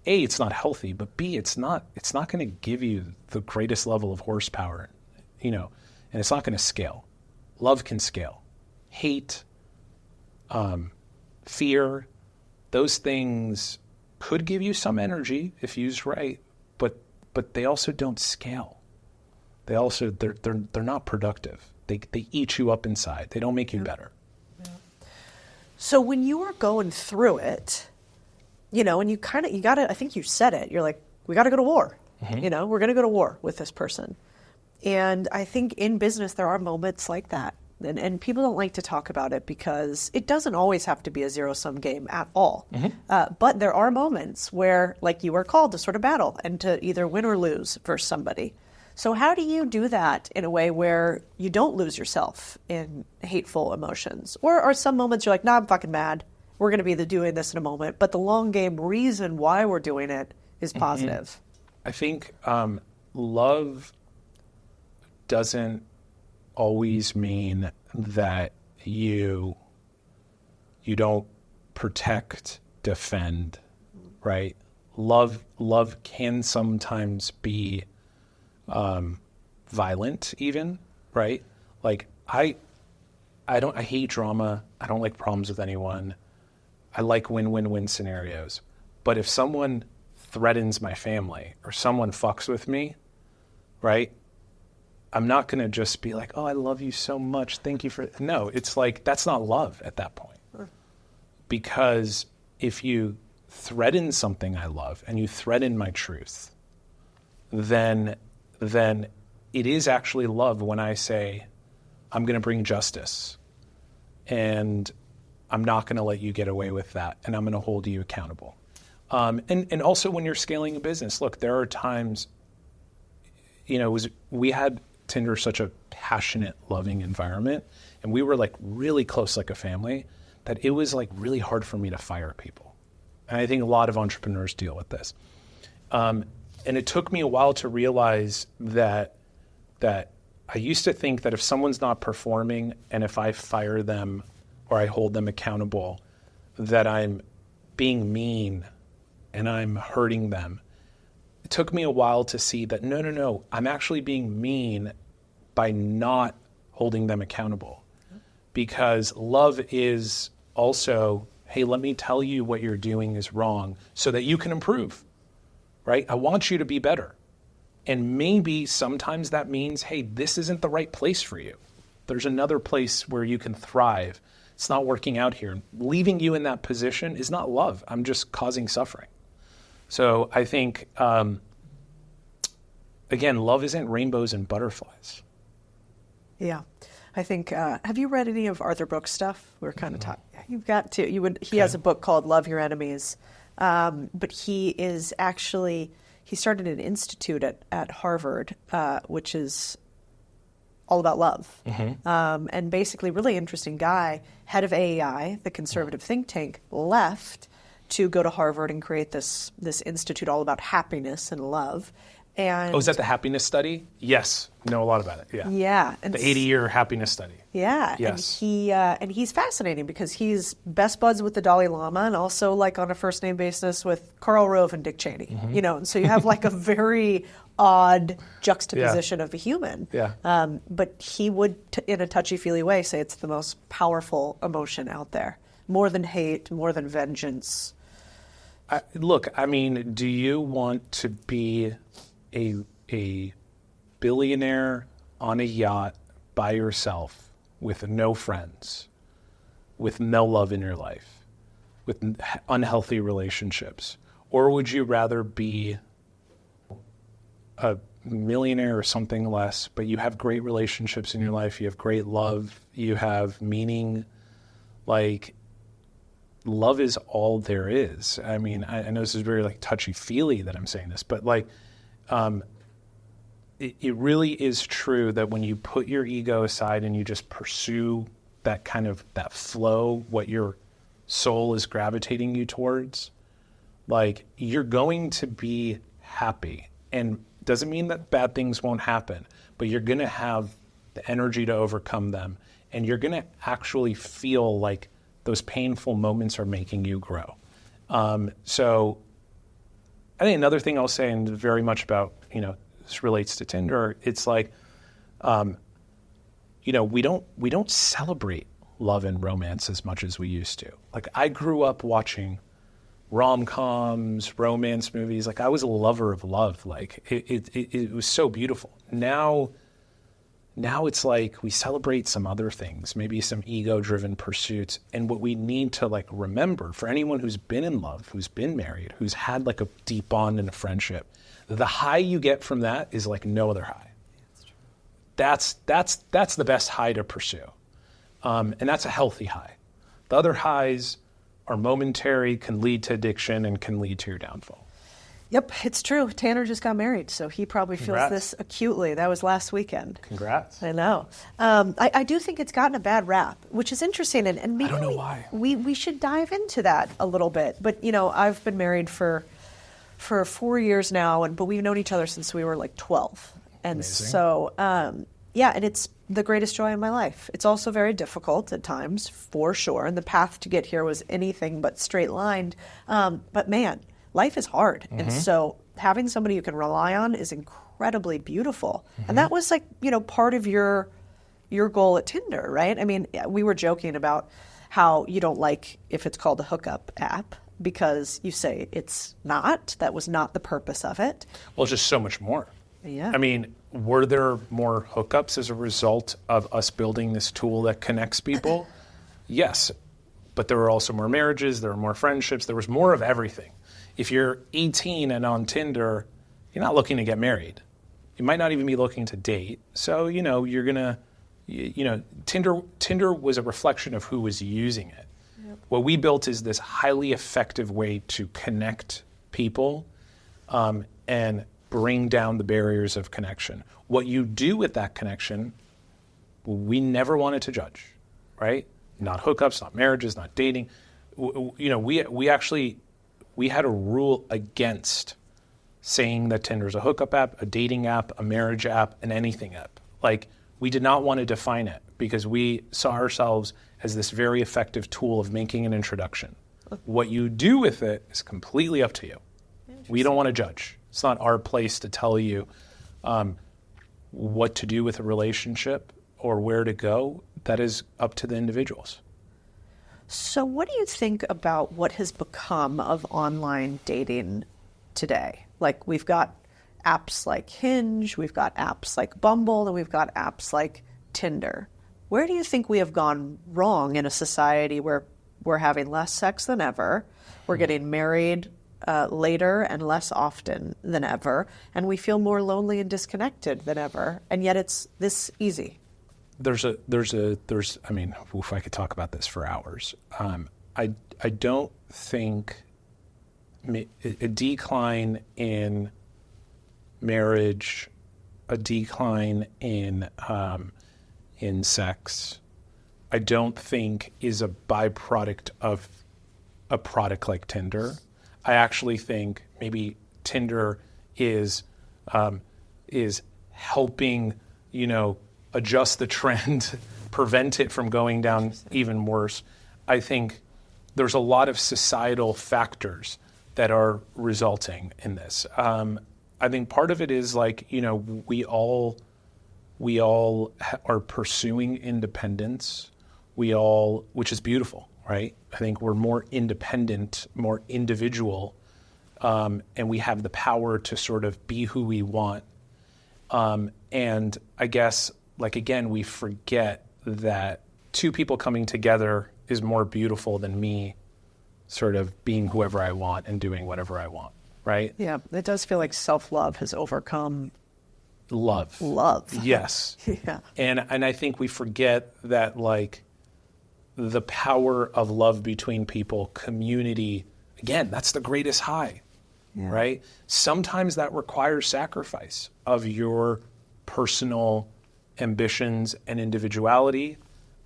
A, it's not healthy, but B, it's not going to give you the greatest level of horsepower, and it's not going to scale. Love can scale. Hate, fear, those things could give you some energy if used right, but they also don't scale. They're not productive. They eat you up inside. They don't make you better. Yeah. So when you were going through it, and you got to, I think you said it, you're like, we got to go to war. Mm-hmm. We're going to go to war with this person. And I think in business, there are moments like that. And people don't like to talk about it because it doesn't always have to be a zero-sum game at all. Mm-hmm. But there are moments where, like, you are called to sort of battle and to either win or lose versus somebody. So how do you do that in a way where you don't lose yourself in hateful emotions? Or are some moments you're like, nah, I'm fucking mad. We're going to be doing this in a moment. But the long game reason why we're doing it is positive. Mm-hmm. I think love doesn't always mean that you don't protect, defend, right? Love can sometimes be violent even, right? Like I hate drama. I don't like problems with anyone. I like win-win-win scenarios. But if someone threatens my family or someone fucks with me, right? I'm not going to just be like, oh, I love you so much. Thank you for... No, it's like, that's not love at that point. Sure. Because if you threaten something I love and you threaten my truth, then it is actually love when I say, I'm going to bring justice and I'm not going to let you get away with that and I'm going to hold you accountable. And also when you're scaling a business, look, there are times, we had Tinder such a passionate, loving environment, and we were like really close like a family, that it was like really hard for me to fire people. And I think a lot of entrepreneurs deal with this. And it took me a while to realize that I used to think that if someone's not performing and if I fire them or I hold them accountable, that I'm being mean and I'm hurting them. It took me a while to see that, no, I'm actually being mean by not holding them accountable. Because love is also, hey, let me tell you what you're doing is wrong so that you can improve, right? I want you to be better. And maybe sometimes that means, hey, this isn't the right place for you. There's another place where you can thrive. it's not working out here. Leaving you in that position is not love. I'm just causing suffering. So I think, again, love isn't rainbows and butterflies. Yeah. I think, have you read any of Arthur Brooks' stuff? We're kind of talking. You've got to. He has a book called Love Your Enemies. But he is actually, he started an institute at Harvard, which is all about love. And basically, really interesting guy, head of AEI, the conservative think tank, left to go to Harvard and create this institute all about happiness and love. And is that the happiness study? Yes, know a lot about it. Yeah. Yeah. And the 80-year happiness study. Yeah. Yes. And he's fascinating because he's best buds with the Dalai Lama and also like on a first name basis with Karl Rove and Dick Cheney. And so you have like a very odd juxtaposition of a human. Yeah. But he would, in a touchy-feely way, say it's the most powerful emotion out there. More than hate, more than vengeance. Look, I mean, do you want to be a billionaire on a yacht by yourself with no friends, with no love in your life, with unhealthy relationships? Or would you rather be a millionaire or something less, but you have great relationships in your life, you have great love, you have meaning? Like, love is all there is. I mean, I know this is very like touchy-feely that I'm saying this, but like, it really is true that when you put your ego aside and you just pursue that kind of that flow, what your soul is gravitating you towards, like you're going to be happy. And doesn't mean that bad things won't happen, but you're going to have the energy to overcome them. And you're going to actually feel like those painful moments are making you grow. So I think another thing I'll say, and very much about, this relates to Tinder, it's like, we don't celebrate love and romance as much as we used to. Like I grew up watching rom-coms, romance movies. Like I was a lover of love. Like it was so beautiful. Now it's like we celebrate some other things, maybe some ego-driven pursuits. And what we need to like remember for anyone who's been in love, who's been married, who's had like a deep bond and a friendship, the high you get from that is like no other high. That's the best high to pursue. And that's a healthy high. The other highs are momentary, can lead to addiction, and can lead to your downfall. Yep, it's true. Tanner just got married, so he probably feels this acutely. That was last weekend. Congrats. I know. I do think it's gotten a bad rap, which is interesting, and maybe I don't know why. We should dive into that a little bit. But, I've been married for 4 years now, but we've known each other since we were like 12. And Amazing. So, and it's the greatest joy in my life. It's also very difficult at times, for sure, and the path to get here was anything but straight-lined. But man, life is hard. And so having somebody you can rely on is incredibly beautiful. And that was like, part of your goal at Tinder, right? I mean, we were joking about how you don't like if it's called a hookup app because you say it's not. That was not the purpose of it. Well, it's just so much more. Yeah. I mean, were there more hookups as a result of us building this tool that connects people? Yes. But there were also more marriages, there were more friendships, there was more of everything. If you're 18 and on Tinder, you're not looking to get married. You might not even be looking to date. So, you're going to, Tinder was a reflection of who was using it. Yep. What we built is this highly effective way to connect people and bring down the barriers of connection. What you do with that connection, we never wanted to judge, right? Not hookups, not marriages, not dating. We actually had a rule against saying that Tinder's a hookup app, a dating app, a marriage app, an anything app. Like, we did not want to define it because we saw ourselves as this very effective tool of making an introduction. What you do with it is completely up to you. We don't want to judge. It's not our place to tell you what to do with a relationship or where to go. That is up to the individuals. So what do you think about what has become of online dating today? Like, we've got apps like Hinge, we've got apps like Bumble, and we've got apps like Tinder. Where do you think we have gone wrong in a society where we're having less sex than ever, we're getting married later and less often than ever, and we feel more lonely and disconnected than ever, and yet it's this easy? There's I mean, if I could talk about this for hours. I don't think a decline in marriage, a decline in sex, I don't think is a byproduct of a product like Tinder. I actually think maybe Tinder is helping, adjust the trend, prevent it from going down even worse. I think there's a lot of societal factors that are resulting in this. I think part of it is like, we all are pursuing independence. Which is beautiful, right? I think we're more independent, more individual, and we have the power to sort of be who we want. And I guess, like, again, we forget that two people coming together is more beautiful than me sort of being whoever I want and doing whatever I want, right? Yeah, it does feel like self-love has overcome love. Yes. Yeah. And I think we forget that, like, the power of love between people, community, again, that's the greatest high, right? Sometimes that requires sacrifice of your personal ambitions and individuality.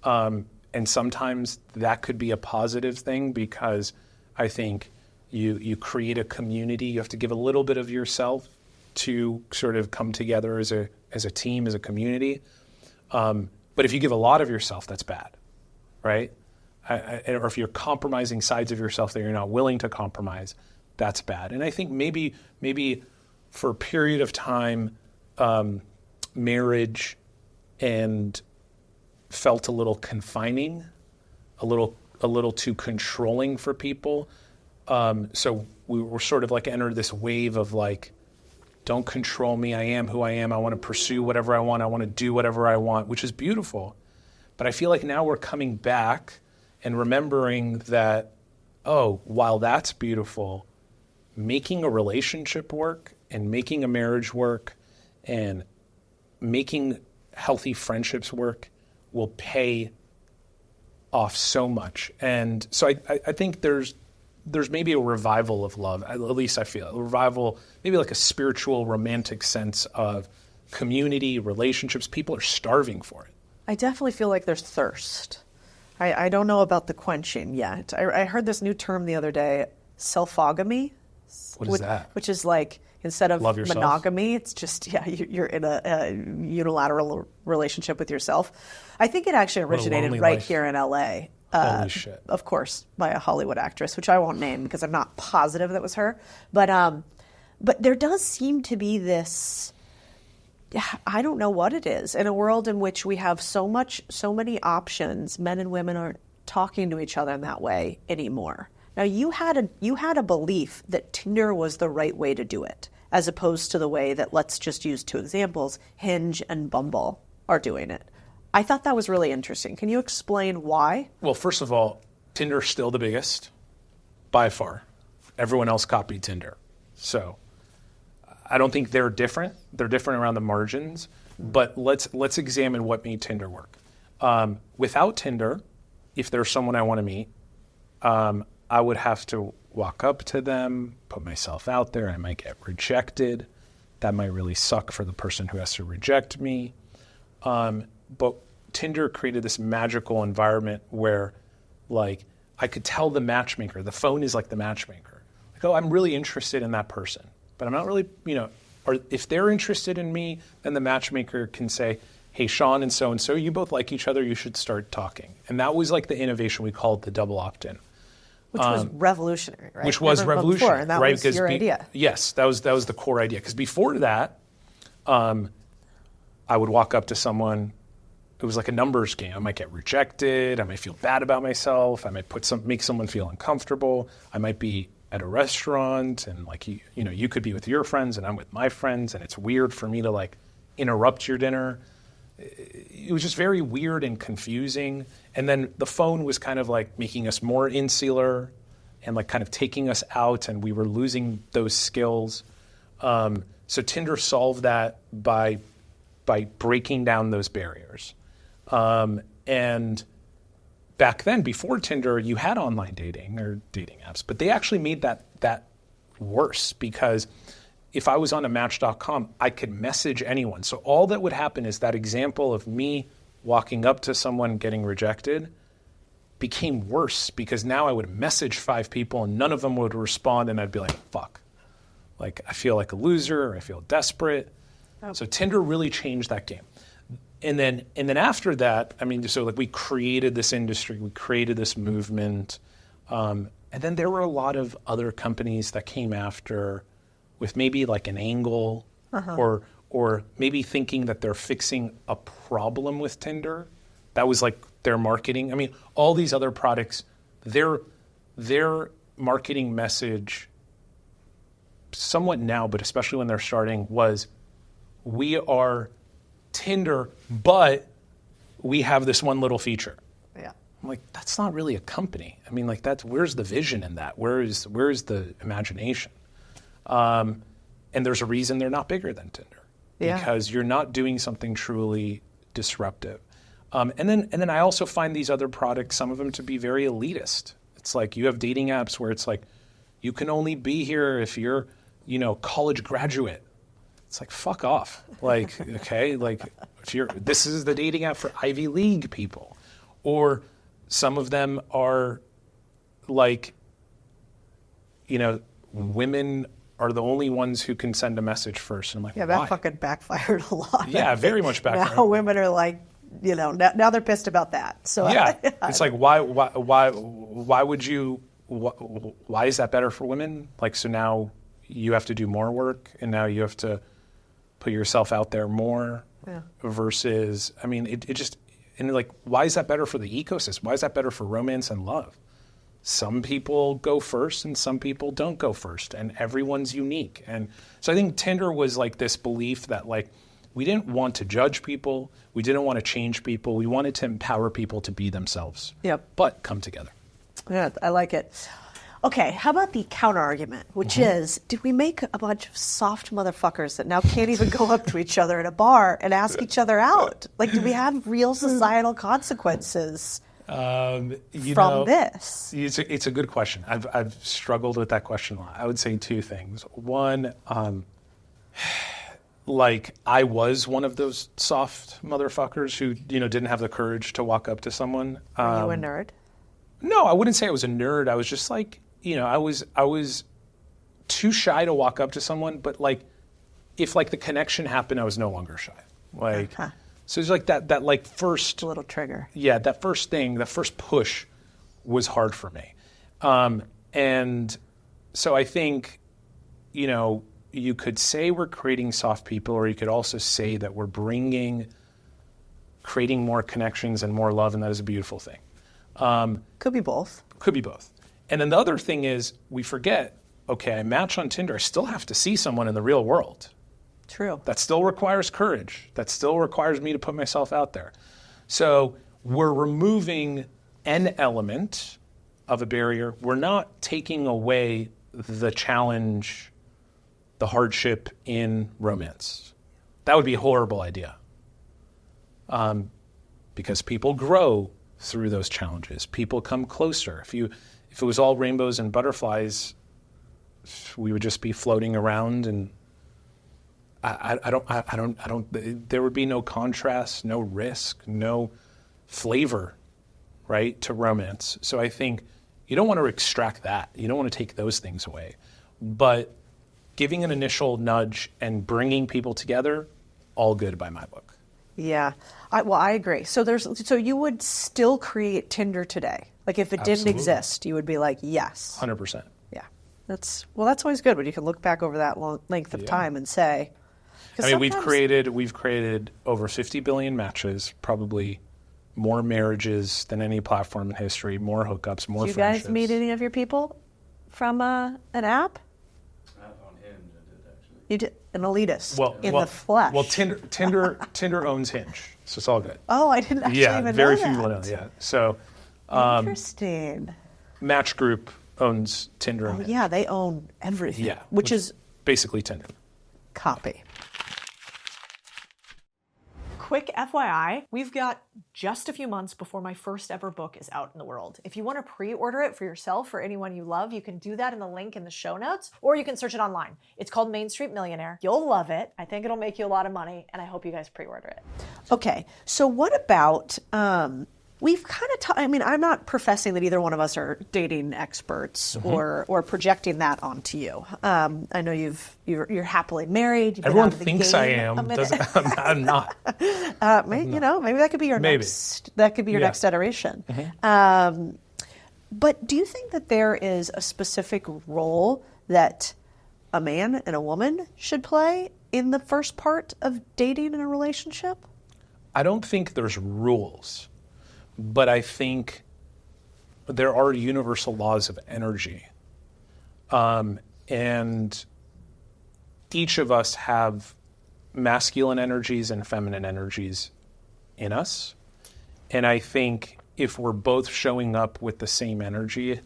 And sometimes that could be a positive thing because I think you create a community. You have to give a little bit of yourself to sort of come together as a team, as a community. But if you give a lot of yourself, that's bad, right? Or if you're compromising sides of yourself that you're not willing to compromise, that's bad. And I think maybe for a period of time, marriage and felt a little confining, a little too controlling for people. So we were sort of like entered this wave of like, don't control me. I am who I am. I want to pursue whatever I want. I want to do whatever I want, which is beautiful. But I feel like now we're coming back and remembering that, while that's beautiful, making a relationship work and making a marriage work and making healthy friendships work will pay off so much. And so I think there's maybe a revival of love, at least I feel. A revival, maybe like a spiritual, romantic sense of community, relationships. People are starving for it. I definitely feel like there's thirst. I don't know about the quenching yet. I heard this new term the other day, selfogamy. What is that? Which is like, instead of monogamy, it's just, you're in a unilateral relationship with yourself. I think it actually originated right here in LA. Holy shit. Of course, by a Hollywood actress, which I won't name because I'm not positive that was her. But there does seem to be this, I don't know what it is, in a world in which we have so many options, men and women aren't talking to each other in that way anymore. Now, you had a belief that Tinder was the right way to do it, as opposed to the way that, let's just use two examples, Hinge and Bumble are doing it. I thought that was really interesting. Can you explain why? Well, first of all, Tinder's still the biggest, by far. Everyone else copied Tinder. So I don't think they're different. They're different around the margins. But let's examine what made Tinder work. Without Tinder, if there's someone I want to meet, I would have to walk up to them, put myself out there. I might get rejected. That might really suck for the person who has to reject me. But Tinder created this magical environment where, like, I could tell the matchmaker, the phone is like the matchmaker. Like, I'm really interested in that person, but I'm not really, or if they're interested in me, then the matchmaker can say, hey, Sean and so, you both like each other, you should start talking. And that was like the innovation we called the double opt-in. Which was revolutionary, right? Which was revolutionary, before, and that right? was your idea. Yes, that was the core idea. Because before that, I would walk up to someone. It was like a numbers game. I might get rejected. I might feel bad about myself. I might make someone feel uncomfortable. I might be at a restaurant and like you could be with your friends and I'm with my friends and it's weird for me to like interrupt your dinner. it was just very weird and confusing. And then the phone was kind of like making us more insular and like kind of taking us out, and we were losing those skills. So Tinder solved that by breaking down those barriers. And back then, before Tinder, you had online dating or dating apps, but they actually made that worse, because if I was on a Match.com, I could message anyone. So all that would happen is that example of me walking up to someone getting rejected became worse, because now I would message 5 people and none of them would respond, and I'd be like, fuck. Like, I feel like a loser, or I feel desperate. Oh. So Tinder really changed that game. And then after that, I mean, so like we created this industry, we created this movement, and then there were a lot of other companies that came after with maybe like an angle, or maybe thinking that they're fixing a problem with Tinder. That was like their marketing. I mean, all these other products, their marketing message, somewhat now, but especially when they're starting, was, we are Tinder, but we have this one little feature. Yeah. I'm like, that's not really a company. I mean, like, where's the vision in that? Where's the imagination? And there's a reason they're not bigger than Tinder, because you're not doing something truly disruptive. And then I also find these other products, some of them, to be very elitist. It's like you have dating apps where it's like, you can only be here if you're, college graduate. It's like, fuck off. Like, okay, like, this is the dating app for Ivy League people. Or some of them are like, women are the only ones who can send a message first. And I'm like, yeah, why? that fucking backfired a lot. Yeah, very much backfired. Now women are like, now they're pissed about that. So yeah, it's like, why would you? Why is that better for women? Like, so now you have to do more work, and now you have to put yourself out there more. Yeah. Versus, I mean, it just, and like, why is that better for the ecosystem? Why is that better for romance and love? Some people go first and some people don't go first, and everyone's unique. And so I think Tinder was like this belief that, like, we didn't want to judge people. We didn't want to change people. We wanted to empower people to be themselves. Yep. But come together. Yeah, I like it. Okay, how about the counter argument, which is, did we make a bunch of soft motherfuckers that now can't even go up to each other at a bar and ask each other out? Like, do we have real societal consequences from this? It's a good question. I've struggled with that question a lot. I would say 2 things. One, like, I was one of those soft motherfuckers who, didn't have the courage to walk up to someone. Are you a nerd? No, I wouldn't say I was a nerd. I was just like, I was too shy to walk up to someone, but like, if like the connection happened, I was no longer shy. Like, so it's like that like first, a little trigger. Yeah, that first thing, that first push was hard for me. And so I think, you could say we're creating soft people, or you could also say that we're creating more connections and more love, and that is a beautiful thing. Could be both. Could be both. And then the other thing is, we forget, okay, I match on Tinder, I still have to see someone in the real world. True. That still requires courage. That still requires me to put myself out there. So we're removing an element of a barrier. We're not taking away the challenge, the hardship in romance. That would be a horrible idea. Because people grow through those challenges. People come closer. If it was all rainbows and butterflies, we would just be floating around, and there would be no contrast, no risk, no flavor, right, to romance. So I think you don't want to extract that. You don't want to take those things away. But giving an initial nudge and bringing people together, all good by my book. Yeah, I agree. So you would still create Tinder today? Like, if it didn't exist, you would be like, yes. 100%. Yeah, that's always good when you can look back over that long length of time and say. I mean, we've created over 50 billion matches, probably more marriages than any platform in history, more hookups, more friendships. Did you guys meet any of your people from an app? On Hinge, I did, actually. You did an elitist in the flesh. Well, Tinder owns Hinge, so it's all good. Oh, I didn't actually even know very that. few people know. Yeah, so Interesting. Match Group owns Tinder. And Hinge. Yeah, they own everything. Yeah, which is basically Tinder. Copy. Quick FYI, we've got just a few months before my first ever book is out in the world. If you want to pre-order it for yourself or anyone you love, you can do that in the link in the show notes, or you can search it online. It's called Main Street Millionaire. You'll love it. I think it'll make you a lot of money, and I hope you guys pre-order it. Okay, so what about, we've kind of, I mean, I'm not professing that either one of us are dating experts or projecting that onto you. I know you're happily married. You've been Everyone out of the thinks game I am. I'm not. Maybe that could be your next iteration. But do you think that there is a specific role that a man and a woman should play in the first part of dating in a relationship? I don't think there's rules, but I think there are universal laws of energy. And each of us have masculine energies and feminine energies in us. And I think if we're both showing up with the same energy,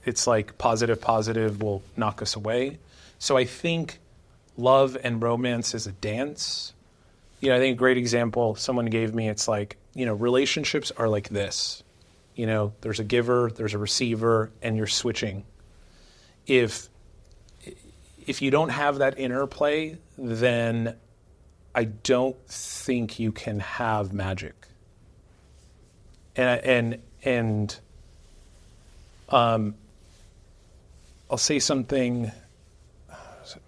it's like positive will knock us away. So I think love and romance is a dance. I think a great example someone gave me, it's like, relationships are like this. There's a giver, there's a receiver, and you're switching. If you don't have that interplay, then I don't think you can have magic. And I'll say something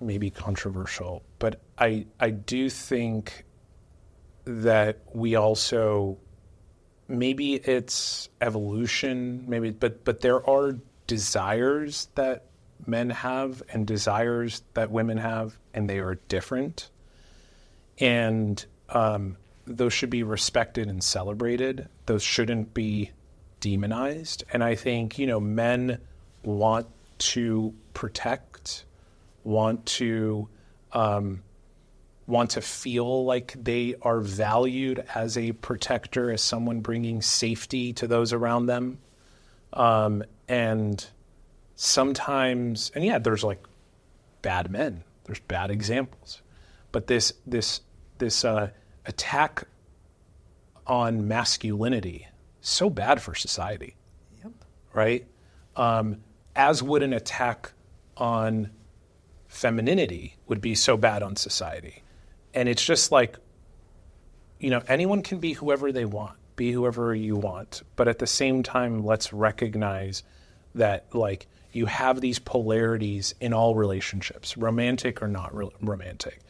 maybe controversial, but I do think that we also, maybe it's evolution, but there are desires that men have and desires that women have, and they are different. And those should be respected and celebrated. Those shouldn't be demonized. And I think, men want to protect, want to feel like they are valued as a protector, as someone bringing safety to those around them. And sometimes, there's like bad men, there's bad examples, but this attack on masculinity, so bad for society. Yep. Right? As would an attack on femininity would be so bad on society. And it's just like, anyone can be whoever they want, be whoever you want. But at the same time, let's recognize that, like, you have these polarities in all relationships, romantic or not romantic.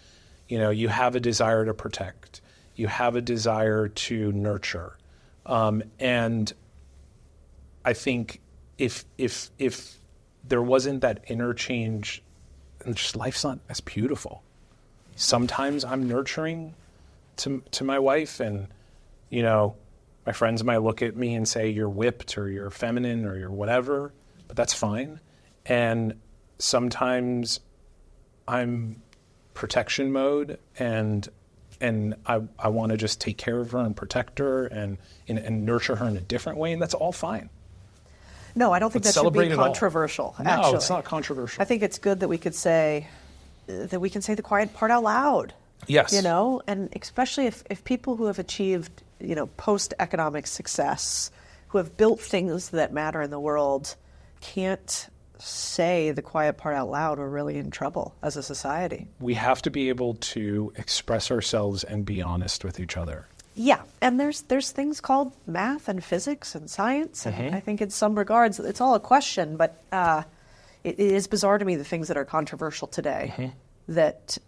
You have a desire to protect. You have a desire to nurture. And I think if there wasn't that interchange, just life's not as beautiful. Sometimes I'm nurturing to my wife, and my friends might look at me and say you're whipped or you're feminine or you're whatever, but that's fine. And sometimes I'm protection mode, and I want to just take care of her and protect her and nurture her in a different way, and that's all fine. No, I don't think that should be controversial. No, it's not controversial. I think it's good that we could say that we can say the quiet part out loud. Yes. And especially if people who have achieved, post-economic success, who have built things that matter in the world, can't say the quiet part out loud, we're really in trouble as a society. We have to be able to express ourselves and be honest with each other. Yeah, and there's things called math and physics and science, and I think in some regards it's all a question, but it is bizarre to me the things that are controversial today that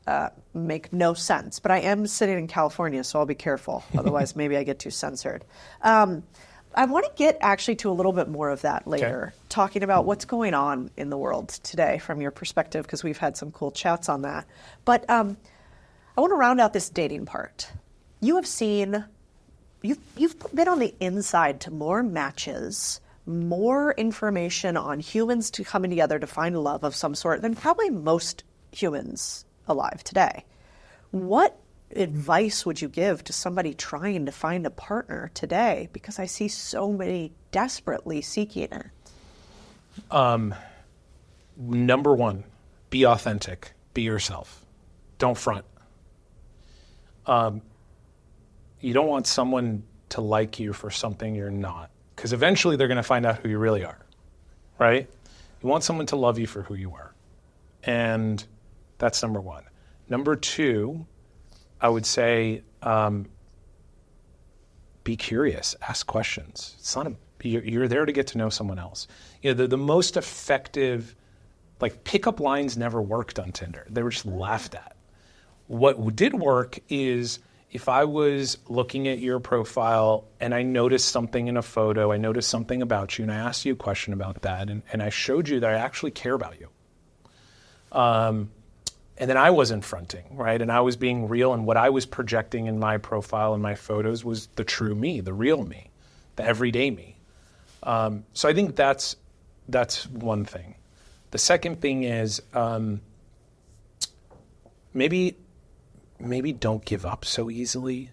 make no sense. But I am sitting in California, so I'll be careful. Otherwise, maybe I get too censored. I want to get actually to a little bit more of that later, talking about what's going on in the world today from your perspective, because we've had some cool chats on that. But I want to round out this dating part. You've been on the inside to more matches, more information on humans coming together to find love of some sort than probably most humans alive today. What advice would you give to somebody trying to find a partner today? Because I see so many desperately seeking it. Number one, be authentic. Be yourself. Don't front. You don't want someone to like you for something you're not, because eventually they're going to find out who you really are, right? You want someone to love you for who you are. And that's number one. Number two, I would say, be curious, ask questions. It's not you're there to get to know someone else. You know, the most effective, like, pickup lines never worked on Tinder. They were just laughed at. What did work is if I was looking at your profile and I noticed something in a photo, I noticed something about you, and I asked you a question about that, and I showed you that I actually care about you. And then I wasn't fronting, right? And I was being real, and what I was projecting in my profile and my photos was the true me, the real me, the everyday me. So I think that's one thing. The second thing is maybe don't give up so easily,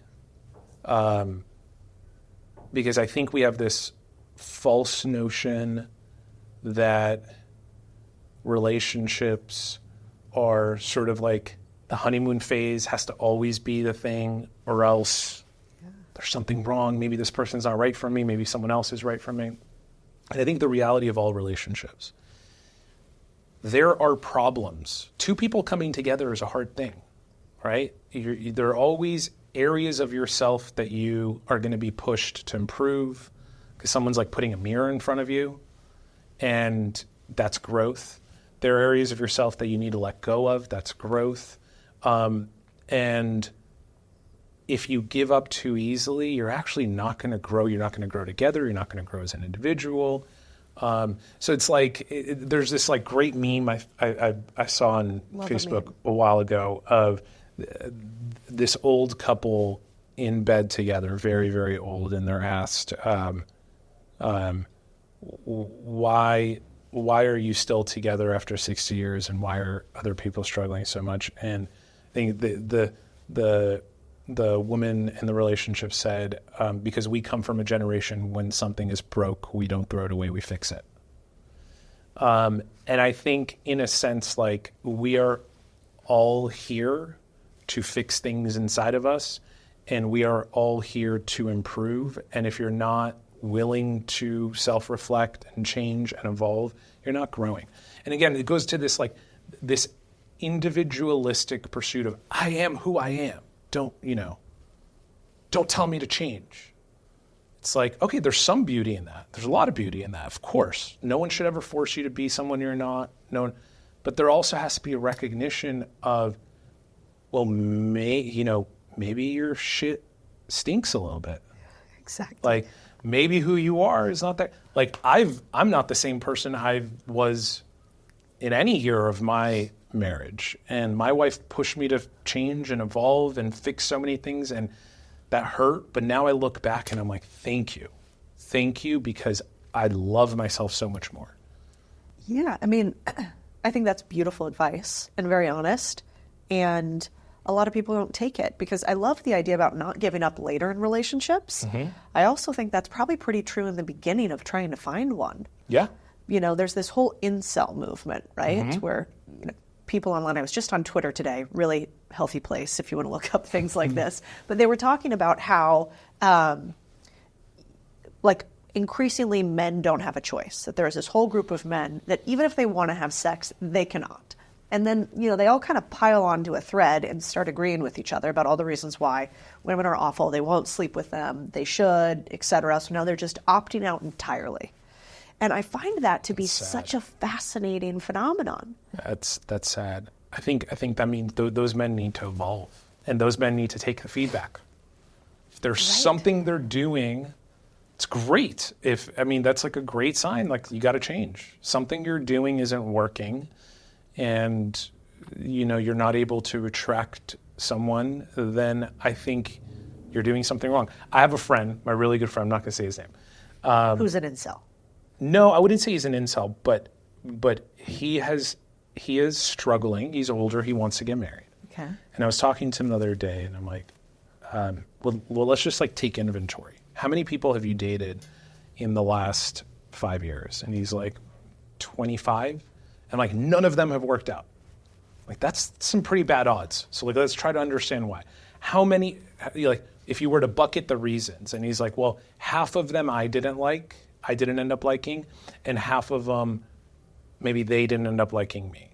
because I think we have this false notion that relationships are sort of like the honeymoon phase has to always be the thing, or else there's something wrong. Maybe this person's not right for me. Maybe someone else is right for me. And I think the reality of all relationships, there are problems. Two people coming together is a hard thing, right? There are always areas of yourself that you are going to be pushed to improve, because someone's like putting a mirror in front of you, and that's growth. There are areas of yourself that you need to let go of. That's growth. And if you give up too easily, you're actually not going to grow. You're not going to grow together. You're not going to grow as an individual. So it's like there's this like great meme I saw on Facebook a while ago of this old couple in bed together, very, very old, and they're asked, why are you still together after 60 years, and why are other people struggling so much? And I think the woman in the relationship said, because we come from a generation when something is broke, we don't throw it away, we fix it. And I think in a sense, like, we are all here to fix things inside of us, and we are all here to improve. And if you're not willing to self-reflect and change and evolve, you're not growing. And again, it goes to this this individualistic pursuit of I am who I am. Don't tell me to change. It's like, okay, there's some beauty in that. There's a lot of beauty in that, of course. No one should ever force you to be someone you're not. But there also has to be a recognition of, well, maybe your shit stinks a little bit. Exactly. Like, maybe who you are is not that. Like, I'm not the same person I was in any year of my marriage. And my wife pushed me to change and evolve and fix so many things, and that hurt. But now I look back and I'm like, thank you. Thank you, because I love myself so much more. Yeah, I mean, I think that's beautiful advice and very honest. And a lot of people don't take it, because I love the idea about not giving up later in relationships. Mm-hmm. I also think that's probably pretty true in the beginning of trying to find one. Yeah. There's this whole incel movement, right? Mm-hmm. Where people online, I was just on Twitter today, really healthy place if you want to look up things like this, but they were talking about how increasingly men don't have a choice, that there is this whole group of men that even if they want to have sex, they cannot. And then, they all kind of pile onto a thread and start agreeing with each other about all the reasons why women are awful, they won't sleep with them, they should, etc. So now they're just opting out entirely. And I find that to be such a fascinating phenomenon. That's sad. I think that means those men need to evolve, and those men need to take the feedback. If there's something they're doing, it's great. That's like a great sign. Like, you got to change. Something you're doing isn't working, and you're not able to attract someone, then I think you're doing something wrong. I have a friend, my really good friend, I'm not going to say his name. Who's an incel? No, I wouldn't say he's an incel, but he is struggling. He's older. He wants to get married. Okay. And I was talking to him the other day, and I'm like, well, let's just like take inventory. How many people have you dated in the last 5 years? And he's like, 25. And like, none of them have worked out. Like, that's some pretty bad odds. So like, let's try to understand why. How many, like, if you were to bucket the reasons, and he's like, well, half of them I didn't end up liking, and half of them, maybe they didn't end up liking me.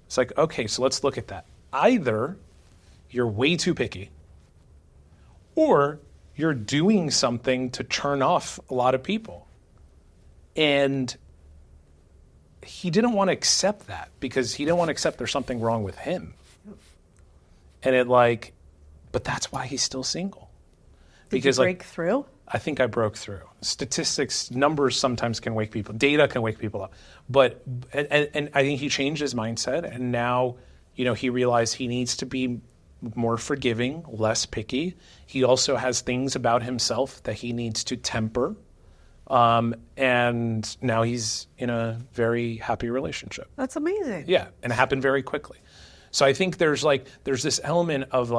It's like, okay, so let's look at that. Either you're way too picky, or you're doing something to turn off a lot of people. And he didn't want to accept that because he didn't want to accept there's something wrong with him. And but that's why he's still single. Did you break through? I think I broke through. Statistics, numbers sometimes can wake people, data can wake people up. But, and I think he changed his mindset, and now, he realized he needs to be more forgiving, less picky. He also has things about himself that he needs to temper. And now he's in a very happy relationship. That's amazing. Yeah, and it happened very quickly. So I think there's this element of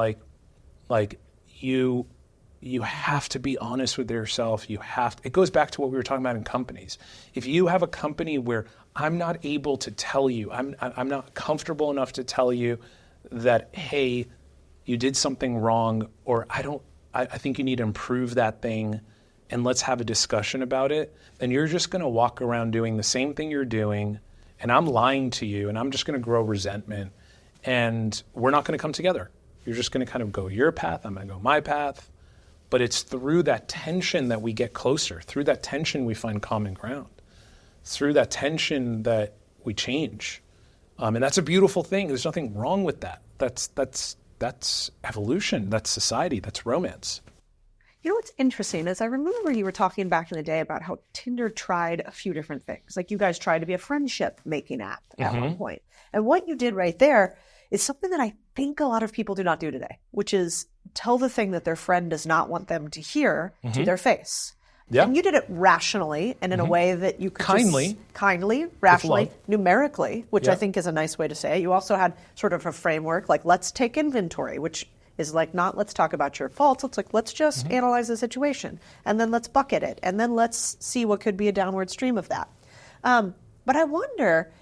you have to be honest with yourself. It goes back to what we were talking about in companies. If you have a company where I'm not able to tell you, I'm not comfortable enough to tell you that, hey, you did something wrong, or I think you need to improve that thing, and let's have a discussion about it, then you're just going to walk around doing the same thing you're doing, and I'm lying to you, and I'm just going to grow resentment, and we're not going to come together. You're just going to kind of go your path, I'm going to go my path. But it's through that tension that we get closer. Through that tension, we find common ground. Through that tension that we change. And that's a beautiful thing. There's nothing wrong with that. That's evolution. That's society. That's romance. You know what's interesting is I remember you were talking back in the day about how Tinder tried a few different things. Like you guys tried to be a friendship making app at one point. And what you did right there is something that I think a lot of people do not do today, which is tell the thing that their friend does not want them to hear to their face. Yeah. And you did it rationally and in a way that you could kindly, rationally, numerically, which I think is a nice way to say it. You also had sort of a framework like let's take inventory, which is like not let's talk about your faults. It's like let's just analyze the situation and then let's bucket it and then let's see what could be a downward stream of that. But I wonder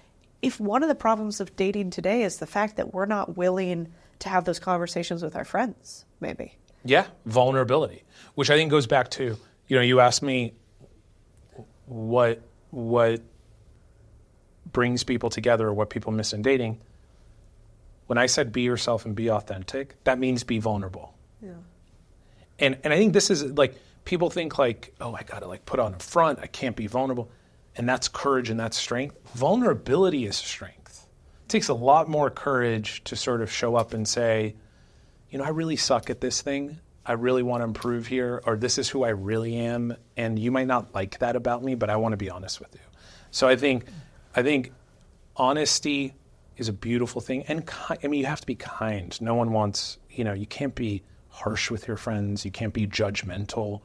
if one of the problems of dating today is the fact that we're not willing to have those conversations with our friends, maybe. Yeah, vulnerability, which I think goes back to, you asked me what brings people together or what people miss in dating. When I said be yourself and be authentic, that means be vulnerable. Yeah. And I think this is like, people think like, oh, I got to like put on a front, I can't be vulnerable. And that's courage and that's strength. Vulnerability is strength. It takes a lot more courage to sort of show up and say, I really suck at this thing. I really want to improve here, or this is who I really am. And you might not like that about me, but I want to be honest with you. So I think honesty is a beautiful thing. And you have to be kind. No one wants, you can't be harsh with your friends. You can't be judgmental.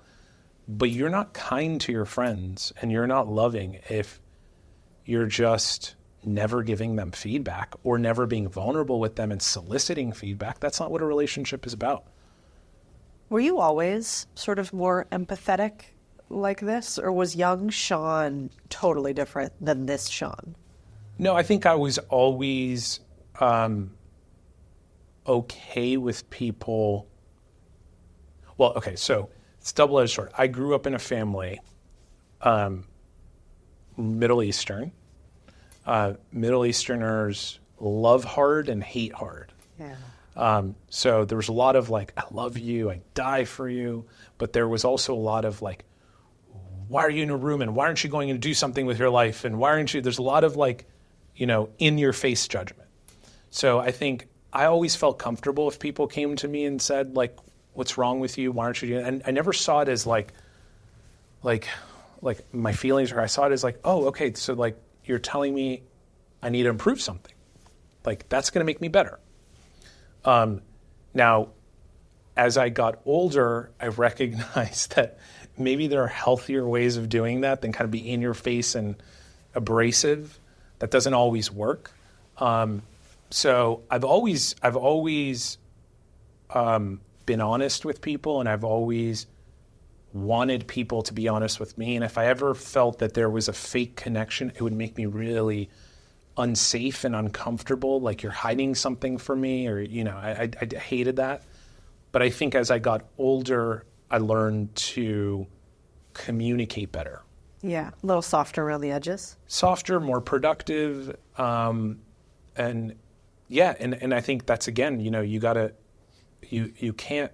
But you're not kind to your friends and you're not loving if you're just never giving them feedback or never being vulnerable with them and soliciting feedback. That's not what a relationship is about. Were you always sort of more empathetic like this, or was young Sean totally different than this Sean? No, I think I was always okay with people. Well, okay, so it's double-edged sword. I grew up in a family, Middle Eastern. Middle Easterners love hard and hate hard. Yeah. So there was a lot of like, I love you, I die for you. But there was also a lot of like, why are you in a room and why aren't you going to do something with your life? And why aren't you, there's a lot of like, in your face judgment. So I think I always felt comfortable if people came to me and said like, what's wrong with you? Why aren't you doing it? And I never saw it as like my feelings, or I saw it as like, oh, okay, so like you're telling me I need to improve something. Like that's going to make me better. Now, as I got older, I recognized that maybe there are healthier ways of doing that than kind of be in your face and abrasive. That doesn't always work. So I've always been honest with people, and I've always wanted people to be honest with me. And if I ever felt that there was a fake connection, it would make me really unsafe and uncomfortable, like you're hiding something from me, or, I hated that. But I think as I got older, I learned to communicate better. Yeah, a little softer around the edges. Softer, more productive, and I think that's, again, you can't.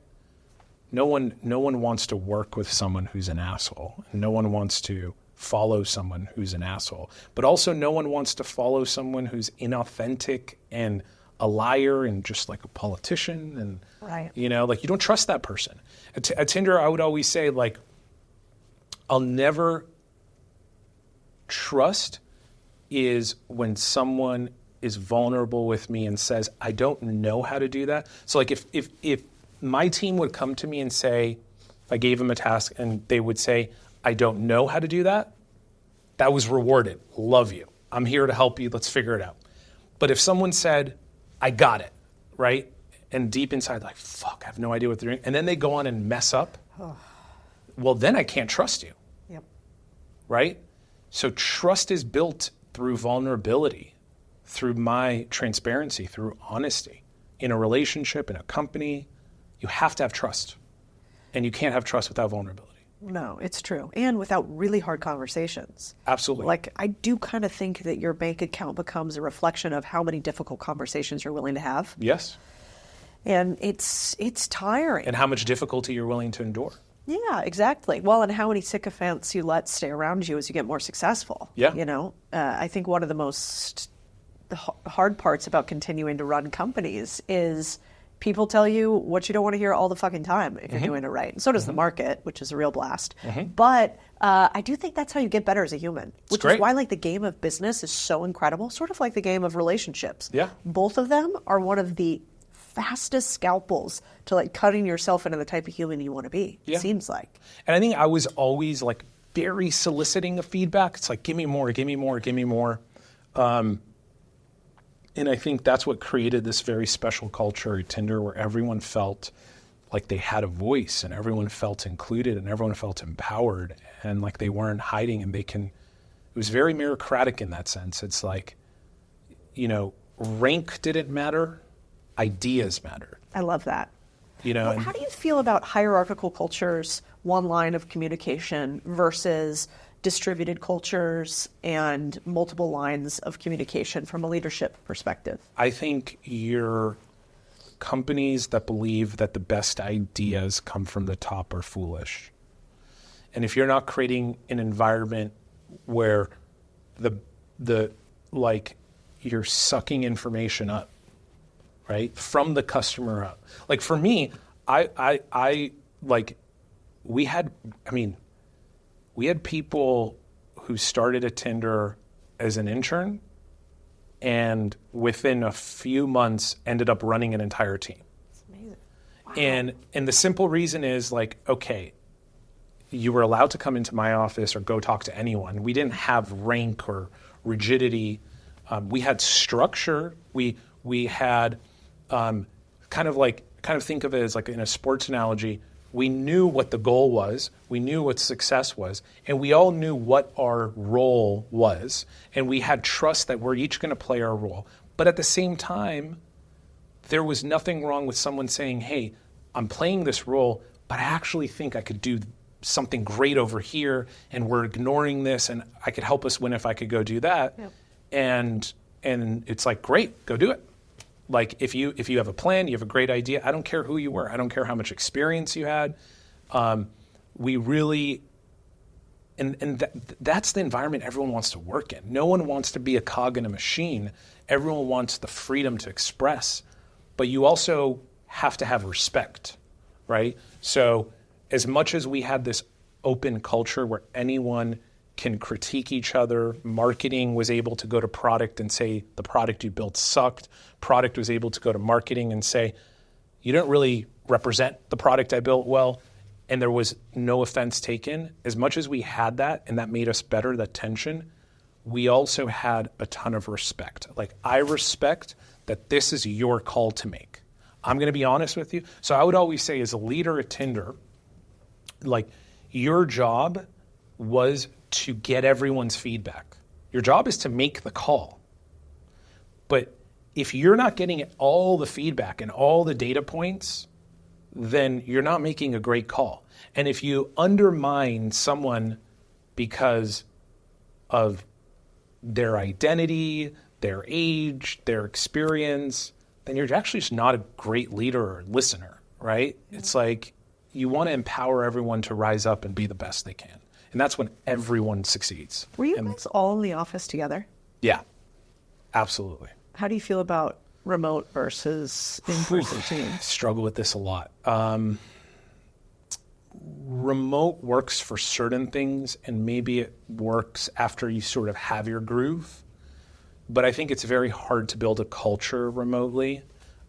No one wants to work with someone who's an asshole. No one wants to follow someone who's an asshole. But also, no one wants to follow someone who's inauthentic and a liar and just like a politician. And right. You don't trust that person. At Tinder, I would always say, like, I'll never trust is when someone is vulnerable with me and says, I don't know how to do that. So like if my team would come to me and say, if I gave them a task and they would say, I don't know how to do that, that was rewarded. Love you. I'm here to help you. Let's figure it out. But if someone said, I got it, right? And deep inside, like, fuck, I have no idea what they're doing. And then they go on and mess up. Well, then I can't trust you. Yep. Right? So trust is built through vulnerability, through my transparency, through honesty. In a relationship, in a company, you have to have trust. And you can't have trust without vulnerability. No, it's true. And without really hard conversations. Absolutely. Like, I do kind of think that your bank account becomes a reflection of how many difficult conversations you're willing to have. Yes. And it's tiring. And how much difficulty you're willing to endure. Yeah, exactly. Well, and how many sycophants you let stay around you as you get more successful. Yeah. I think one of the most hard parts about continuing to run companies is people tell you what you don't want to hear all the fucking time if you're doing it right. And so does the market, which is a real blast. But I do think that's how you get better as a human, which is why, like, the game of business is so incredible, sort of like the game of relationships. Yeah. Both of them are one of the fastest scalpels to, like, cutting yourself into the type of human you want to be, it seems like. And I think I was always, like, very soliciting of feedback. It's like, give me more, give me more, give me more. And I think that's what created this very special culture at Tinder, where everyone felt like they had a voice and everyone felt included and everyone felt empowered and like they weren't hiding, and it was very meritocratic in that sense. It's like, rank didn't matter, ideas mattered. I love that. And how do you feel about hierarchical cultures, one line of communication, versus distributed cultures and multiple lines of communication from a leadership perspective? I think your companies that believe that the best ideas come from the top are foolish. And if you're not creating an environment where you're sucking information up, right, from the customer up. Like, for me, we had people who started at Tinder as an intern and within a few months ended up running an entire team. That's amazing. Wow. And the simple reason is, like, okay, you were allowed to come into my office or go talk to anyone. We didn't have rank or rigidity. We had structure. We had kind of think of it as, like, in a sports analogy, we knew what the goal was, we knew what success was, and we all knew what our role was, and we had trust that we're each going to play our role. But at the same time, there was nothing wrong with someone saying, hey, I'm playing this role, but I actually think I could do something great over here, and we're ignoring this, and I could help us win if I could go do that. Yep. And it's like, great, go do it. Like, if you have a plan, you have a great idea, I don't care who you were. I don't care how much experience you had. We really, and that's the environment everyone wants to work in. No one wants to be a cog in a machine. Everyone wants the freedom to express. But you also have to have respect, right? So as much as we had this open culture where anyone can critique each other. Marketing was able to go to product and say, the product you built sucked. Product was able to go to marketing and say, you don't really represent the product I built well. and there was no offense taken, as much as we had that and that made us better, that tension, we also had a ton of respect. Like, I respect that this is your call to make. I'm going to be honest with you. So I would always say, as a leader at Tinder, like, your job was to get everyone's feedback. Your job is to make the call. But if you're not getting all the feedback and all the data points, then you're not making a great call. And if you undermine someone because of their identity, their age, their experience, then you're actually just not a great leader or listener, right? It's like, you want to empower everyone to rise up and be the best they can. And that's when everyone succeeds. Were you guys all in the office together? Yeah, absolutely. How do you feel about remote versus in-person teams? Struggle with this a lot. Remote works for certain things, and maybe it works after you sort of have your groove. But I think it's very hard to build a culture remotely.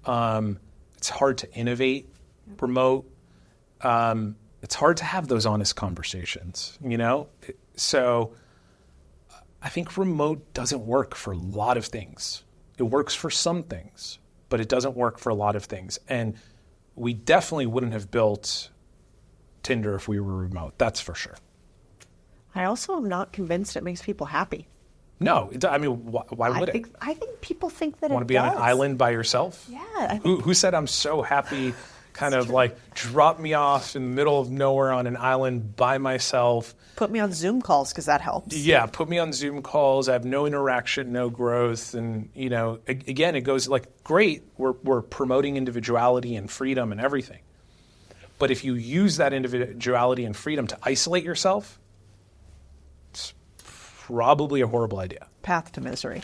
It's hard to innovate remote. It's hard to have those honest conversations, you know? So I think remote doesn't work for a lot of things. It works for some things, but it doesn't work for a lot of things. And we definitely wouldn't have built Tinder if we were remote. That's for sure. I also am not convinced it makes people happy. No, I mean, why would it? I think people think that Want to be on an island by yourself? Yeah. Who said I'm so happy? Kind of like, drop me off in the middle of nowhere on an island by myself. Put me on Zoom calls because that helps. Yeah, put me on Zoom calls. I have no interaction, no growth. And, you know, again, it goes like, great, we're promoting individuality and freedom and everything. But if you use that individuality and freedom to isolate yourself, it's probably a horrible idea. Path to misery.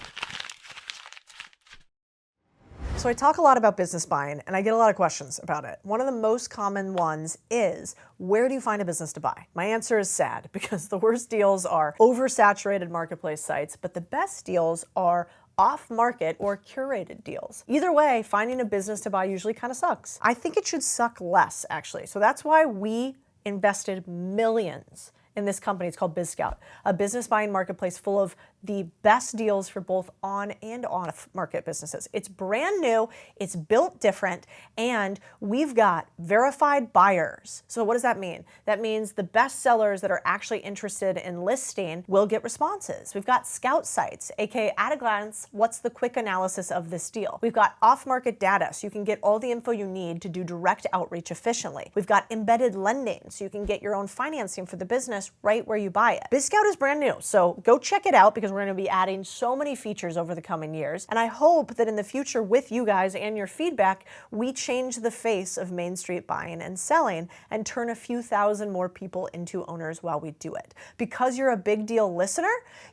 So I talk a lot about business buying, and I get a lot of questions about it. One of the most common ones is, where do you find a business to buy? My answer is sad, because the worst deals are oversaturated marketplace sites, but the best deals are off-market or curated deals. Either way, finding a business to buy usually kind of sucks. I think it should suck less, actually. So that's why we invested millions in this company. It's called BizScout, a business buying marketplace full of the best deals for both on and off market businesses. It's brand new, it's built different, and we've got verified buyers. So what does that mean? That means the best sellers that are actually interested in listing will get responses. We've got scout sites, aka at a glance, what's the quick analysis of this deal? We've got off-market data, so you can get all the info you need to do direct outreach efficiently. We've got embedded lending, so you can get your own financing for the business right where you buy it. BizScout is brand new, so go check it out, because we're going to be adding so many features over the coming years. And I hope that in the future, with you guys and your feedback, we change the face of Main Street buying and selling and turn a few thousand more people into owners while we do it. Because you're a big deal listener,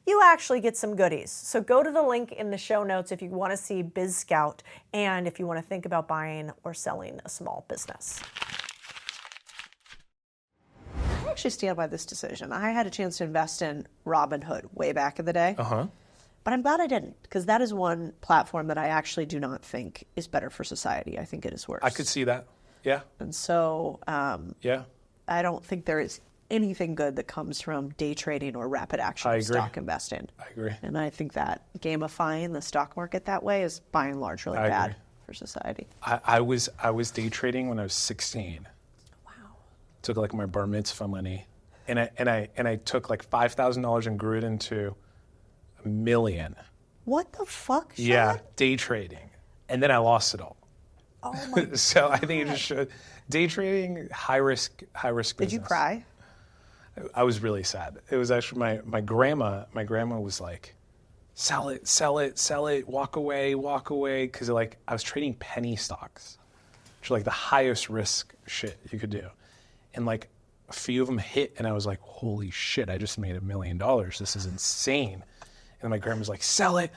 you actually get some goodies. So go to the link in the show notes if you want to see BizScout and if you want to think about buying or selling a small business. I actually stand by this decision. I had a chance to invest in Robinhood way back in the day. But I'm glad I didn't, because that is one platform that I actually do not think is better for society. I think it is worse. I could see that. Yeah. And so Yeah. I don't think there is anything good that comes from day trading or rapid action stock investing. I agree. And I think that gamifying the stock market that way is by and large really bad agree. for society. I was day trading when I was 16. Took like my bar mitzvah money, and I took like $5,000 and grew it into $1 million. What the fuck, Sean? Yeah, day trading, and then I lost it all. Oh my So I think it just showed day trading, high risk business. Did you cry? I was really sad. It was actually my grandma. My grandma was like, sell it, walk away, because like I was trading penny stocks, which are like the highest risk shit you could do. And like a few of them hit, and I was like, holy shit, I just made $1 million. This is insane. And my grandma's like, sell it.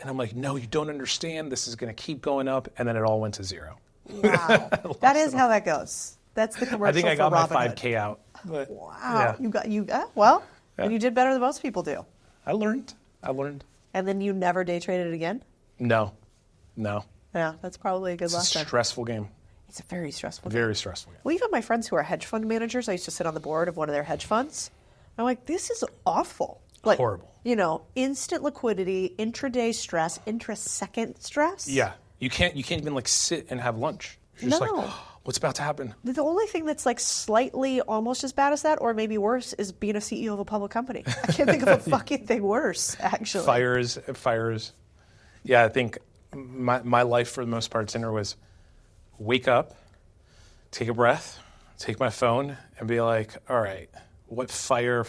And I'm like, no, you don't understand. This is going to keep going up. And then it all went to zero. Wow. That is how that goes. That's the commercial. I think I got my Robinhood. $5,000 out. But, Wow. yeah. You got well, and you did better than most people do. I learned. And then you never day traded again? No. Yeah, that's probably a good It's a lesson. stressful game. It's a very stressful game. Very stressful game. Well, even my friends who are hedge fund managers, I used to sit on the board of one of their hedge funds. I'm like, this is awful. Like, horrible. Instant liquidity, intraday stress, intra-second stress. Yeah. You can't even like sit and have lunch. You're just like, oh, what's about to happen? The only thing that's like slightly almost as bad as that, or maybe worse, is being a CEO of a public company. I can't think of a fucking thing worse, actually. Fires. Yeah, I think my life for the most part, Tinder was wake up, take a breath, take my phone, and be like, all right, what fire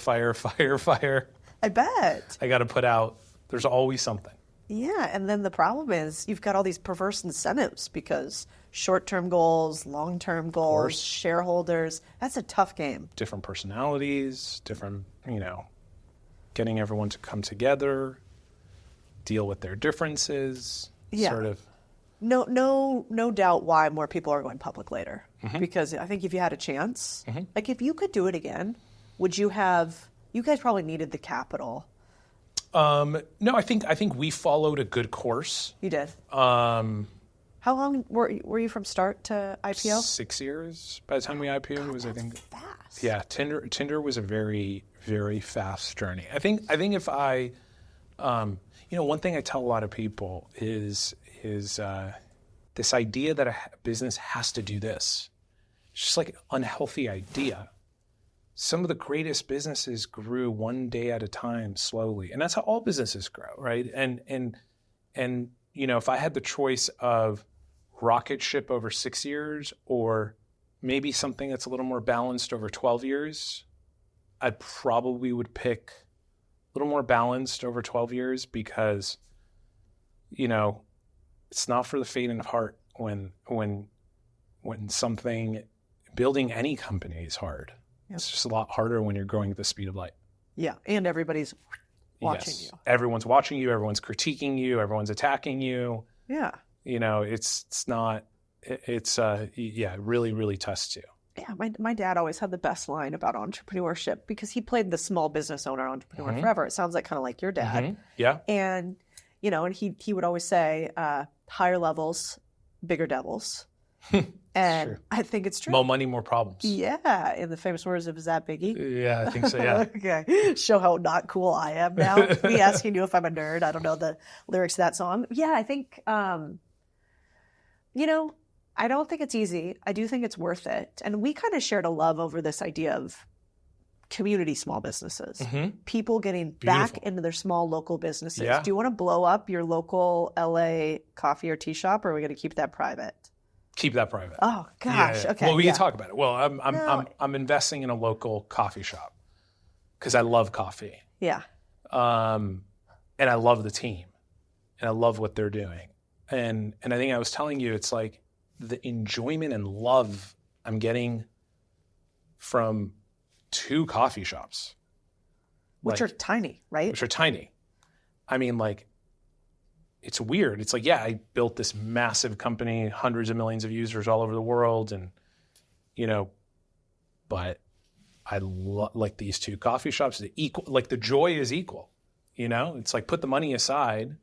I bet. I got to put out. There's always something. Yeah, and then the problem is you've got all these perverse incentives because short-term goals, long-term goals, shareholders, that's a tough game. Different personalities, different, getting everyone to come together, deal with their differences, sort of. No doubt why more people are going public later. Because I think if you had a chance, like if you could do it again, would you have, you guys probably needed the capital. No, I think we followed a good course. You did. How long were you from start to IPO? 6 years. By the time we IPO'd, it was, I think, fast. Yeah, Tinder was a very, very fast journey. I think if I, one thing I tell a lot of people is this idea that a business has to do this. It's just like an unhealthy idea. Some of the greatest businesses grew one day at a time, slowly, and that's how all businesses grow, right? And if I had the choice of rocket ship over 6 years or maybe something that's a little more balanced over 12 years, I probably would pick a little more balanced over 12 years because, it's not for the faint of heart when something, building any company is hard. Yep. It's just a lot harder when you're growing at the speed of light. Yeah, and everybody's watching you. Everyone's watching you, everyone's critiquing you, everyone's attacking you. Yeah. It's really, really tough too. Yeah, my dad always had the best line about entrepreneurship because he played the small business owner entrepreneur forever. It sounds like kind of like your dad. Yeah. And, and he would always say, higher levels, bigger devils. And true. I think it's true. More money, more problems. Yeah, in the famous words of, is that Biggie? Yeah, I think so, yeah. Okay, show how not cool I am now. Me asking you if I'm a nerd. I don't know the lyrics to that song. Yeah, I think, I don't think it's easy. I do think it's worth it. And we kind of shared a love over this idea of community small businesses. People getting back into their small local businesses. Yeah. Do you want to blow up your local LA coffee or tea shop, or are we going to keep that private? Keep that private. Oh gosh. Yeah. Okay. Well, we can talk about it. Well, I'm investing in a local coffee shop because I love coffee. Yeah. And I love the team, and I love what they're doing. And I think I was telling you, it's like the enjoyment and love I'm getting from 2 coffee shops, which are tiny, right? Which are tiny. I mean, like. It's weird. It's like, yeah, I built this massive company, hundreds of millions of users all over the world. And, but I like these 2 coffee shops, the joy is equal, it's like, put the money aside,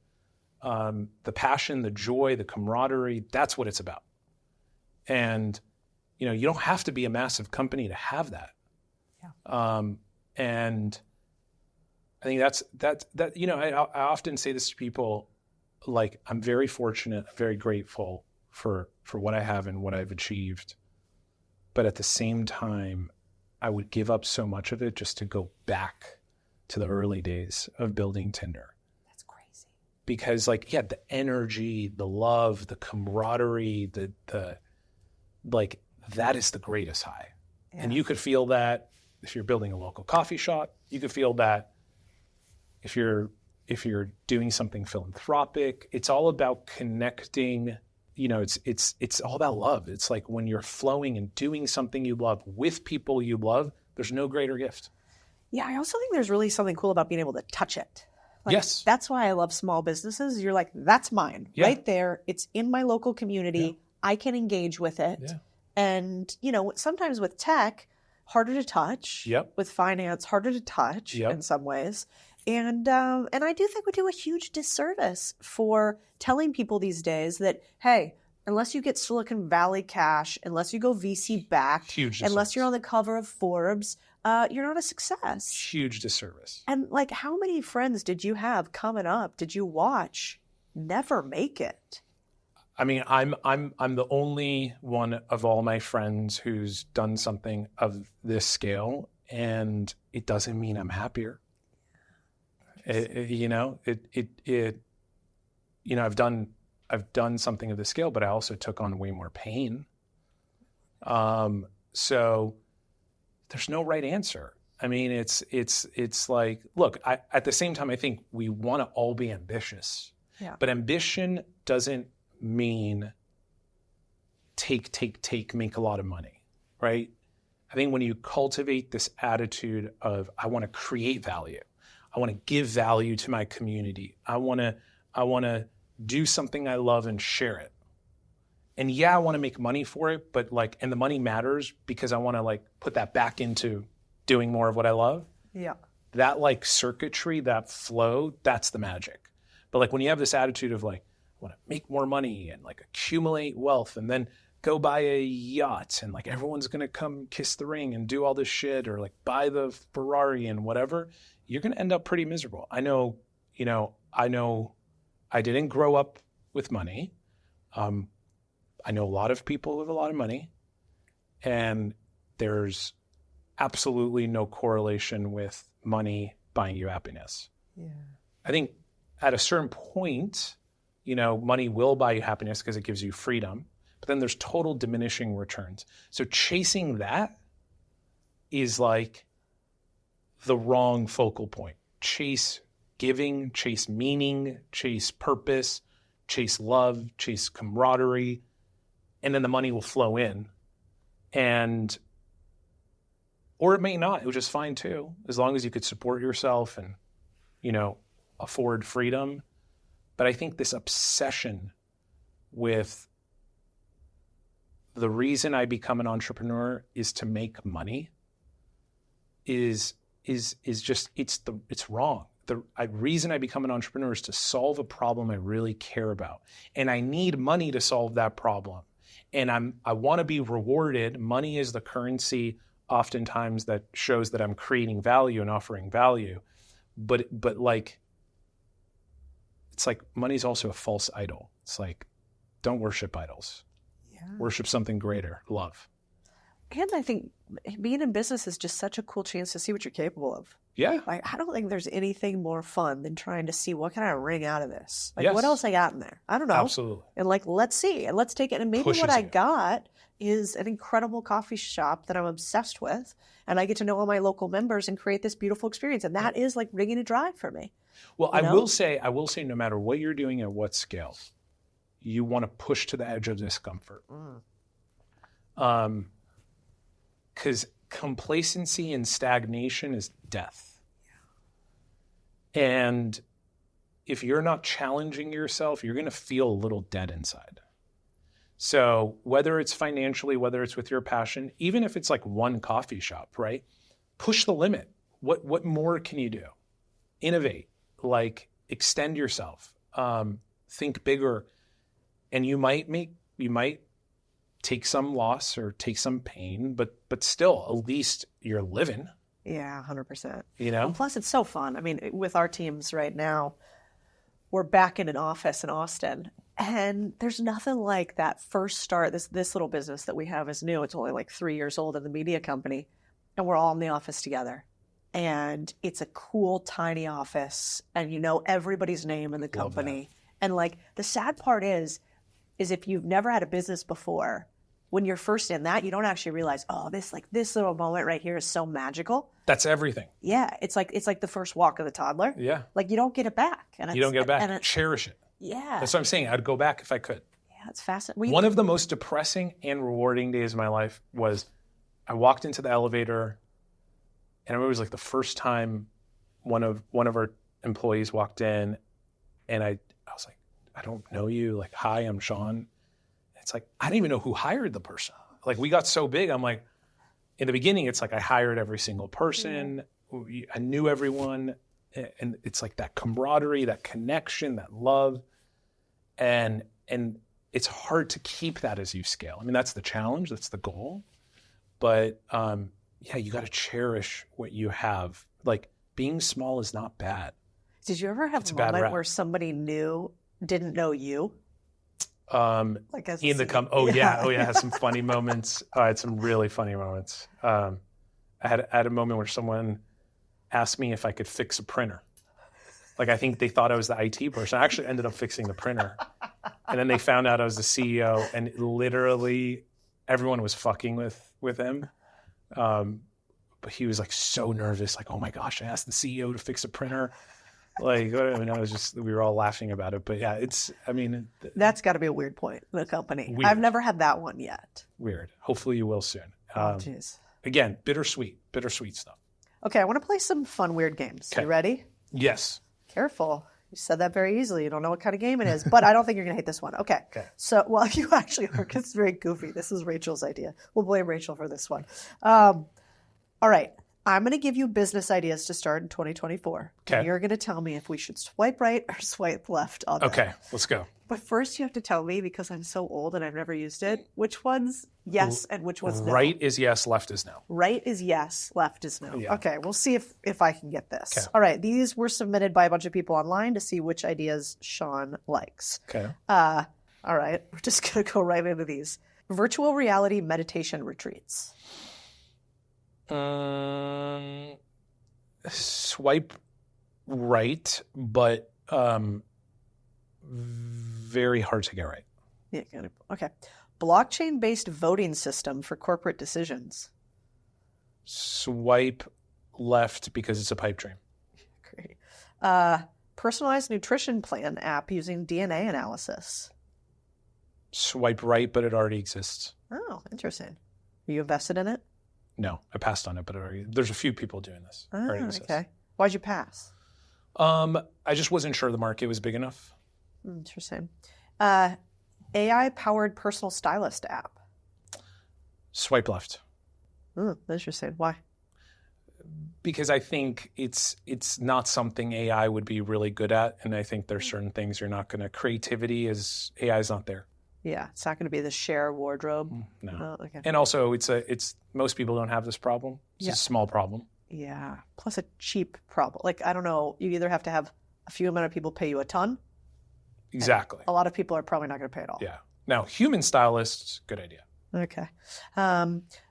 the passion, the joy, the camaraderie, that's what it's about. And, you don't have to be a massive company to have that. Yeah. And I think that, I often say this to people, like, I'm very fortunate, very grateful for what I have and what I've achieved. But at the same time, I would give up so much of it just to go back to the early days of building Tinder. That's crazy. Because the energy, the love, the camaraderie, the that is the greatest high. Yeah. And you could feel that if you're building a local coffee shop. You could feel that if you're doing something philanthropic. It's all about connecting, it's all about love. It's like when you're flowing and doing something you love with people you love, there's no greater gift. Yeah, I also think there's really something cool about being able to touch it. Yes. That's why I love small businesses. You're like, that's mine, right there. It's in my local community. Yeah. I can engage with it. Yeah. And, sometimes with tech, harder to touch. Yep. With finance, harder to touch in some ways. And I do think we do a huge disservice for telling people these days that, hey, unless you get Silicon Valley cash, unless you go VC backed, Huge unless disservice. you're on the cover of Forbes, you're not a success. Huge disservice. And like, how many friends did you have coming up? Did you watch never make it? I mean, I'm the only one of all my friends who's done something of this scale, and it doesn't mean I'm happier. I've done something of this scale, but I also took on way more pain. So there's no right answer. I mean, it's like, look, at the same time, I think we want to all be ambitious, but ambition doesn't mean take, make a lot of money, right? I think when you cultivate this attitude of, I want to create value, I want to give value to my community, I want to do something I love and share it. And I want to make money for it, but and the money matters because I want to put that back into doing more of what I love. Yeah. That circuitry, that flow, that's the magic. But when you have this attitude of I want to make more money and accumulate wealth and then go buy a yacht and everyone's going to come kiss the ring and do all this shit, or buy the Ferrari and whatever, you're going to end up pretty miserable. I know I didn't grow up with money. I know a lot of people with a lot of money, and there's absolutely no correlation with money buying you happiness. Yeah. I think at a certain point, money will buy you happiness because it gives you freedom, but then there's total diminishing returns. So chasing that is the wrong focal point. Chase giving, chase meaning, chase purpose, chase love, chase camaraderie, and then the money will flow in. Or it may not, which is fine too, as long as you could support yourself and, afford freedom. But I think this obsession with the reason I become an entrepreneur is to make money is just, it's wrong. The reason I become an entrepreneur is to solve a problem I really care about. And I need money to solve that problem. And I want to be rewarded. Money is the currency oftentimes that shows that I'm creating value and offering value. But it's money's also a false idol. It's don't worship idols. Yeah. Worship something greater, love. And I think being in business is just such a cool chance to see what you're capable of. Yeah. I don't think there's anything more fun than trying to see what can I wring out of this. Yes. What else I got in there? I don't know. Absolutely. And let's see. And let's take it. And maybe Pushes what I you. got is an incredible coffee shop that I'm obsessed with. And I get to know all my local members and create this beautiful experience. And that is wringing a drive for me. Well, I will say no matter what you're doing at what scale, you want to push to the edge of discomfort. Because complacency and stagnation is death. And if you're not challenging yourself, you're going to feel a little dead inside. So whether it's financially, whether it's with your passion, even if it's one coffee shop, right? Push the limit. What more can you do? Innovate, extend yourself, think bigger. And you might take some loss or take some pain, but still, at least you're living. Yeah, 100%. And plus, it's so fun. I mean, with our teams right now, we're back in an office in Austin, and there's nothing like that first start. This little business that we have is new. It's only 3 years old in the media company, and we're all in the office together. And it's a cool, tiny office, and everybody's name in the company. And the sad part is if you've never had a business before, when you're first in that, you don't actually realize, this little moment right here is so magical. That's everything. Yeah, it's like the first walk of the toddler. Yeah. You don't get it back. You don't get it back. Cherish it. Yeah. That's what I'm saying. I'd go back if I could. Yeah, it's fascinating. One of the most depressing and rewarding days of my life was I walked into the elevator, and I remember it was the first time one of our employees walked in, and I was like, I don't know you. Hi, I'm Sean. It's I didn't even know who hired the person. We got so big. I'm in the beginning, it's I hired every single person. Yeah. I knew everyone. And it's that camaraderie, that connection, that love. And it's hard to keep that as you scale. I mean, that's the challenge, that's the goal. But yeah, you got to cherish what you have. Like, being small is not bad. Did you ever have It's a a bad moment rap. where somebody didn't know you? Like as In the oh yeah, some funny moments. I had some really funny moments. I had a moment where someone asked me if I could fix a printer. Like, I think they thought I was the IT person. I actually ended up fixing the printer, and then they found out I was the CEO, and literally everyone was fucking with him. But he was like so nervous, like, oh my gosh, I asked the CEO to fix a printer. Like, I mean, we were all laughing about it. But yeah, That's got to be a weird point in the company. Weird. I've never had that one yet. Weird. Hopefully you will soon. Oh, jeez. Again, bittersweet stuff. Okay, I want to play some fun, weird games. Okay. You ready? Yes. Careful. You said that very easily. You don't know what kind of game it is, but I don't think you're going to hate this one. Okay. So, well, you actually are, because it's very goofy. This is Rachel's idea. We'll blame Rachel for this one. All right. I'm going to give you business ideas to start in 2024. Okay. And you're going to tell me if we should swipe right or swipe left on that. Okay, let's go. But first you have to tell me, because I'm so old and I've never used it, which one's yes and which one's no. Right is yes, left is no. Right is yes, left is no. Yeah. Okay, we'll see if I can get this. Okay. All right, these were submitted by a bunch of people online to see which ideas Sean likes. Okay. All right, we're just going to go right into these. Virtual reality meditation retreats. Swipe right, but very hard to get right. Yeah, got it. Okay. Blockchain-based voting system for corporate decisions. Swipe left because it's a pipe dream. Great. Personalized nutrition plan app using DNA analysis. Swipe right, but it already exists. Oh, interesting. Are you invested in it? No, I passed on it, but there's a few people doing this. Oh, Already exists. okay. Why'd you pass? I just wasn't sure the market was big enough. Interesting. AI-powered personal stylist app. Swipe left. Interesting. Why? Because I think it's not something AI would be really good at, and I think there's certain things you're not going to. Creativity is AI is not there. Yeah, it's not going to be the share wardrobe. No. Oh, okay. And also, it's most people don't have this problem. It's a small problem. Yeah. Plus a cheap problem. Like, I don't know. You either have to have a few amount of people pay you a ton. Exactly. A lot of people are probably not going to pay at all. Yeah. Now, human stylists, good idea. Okay.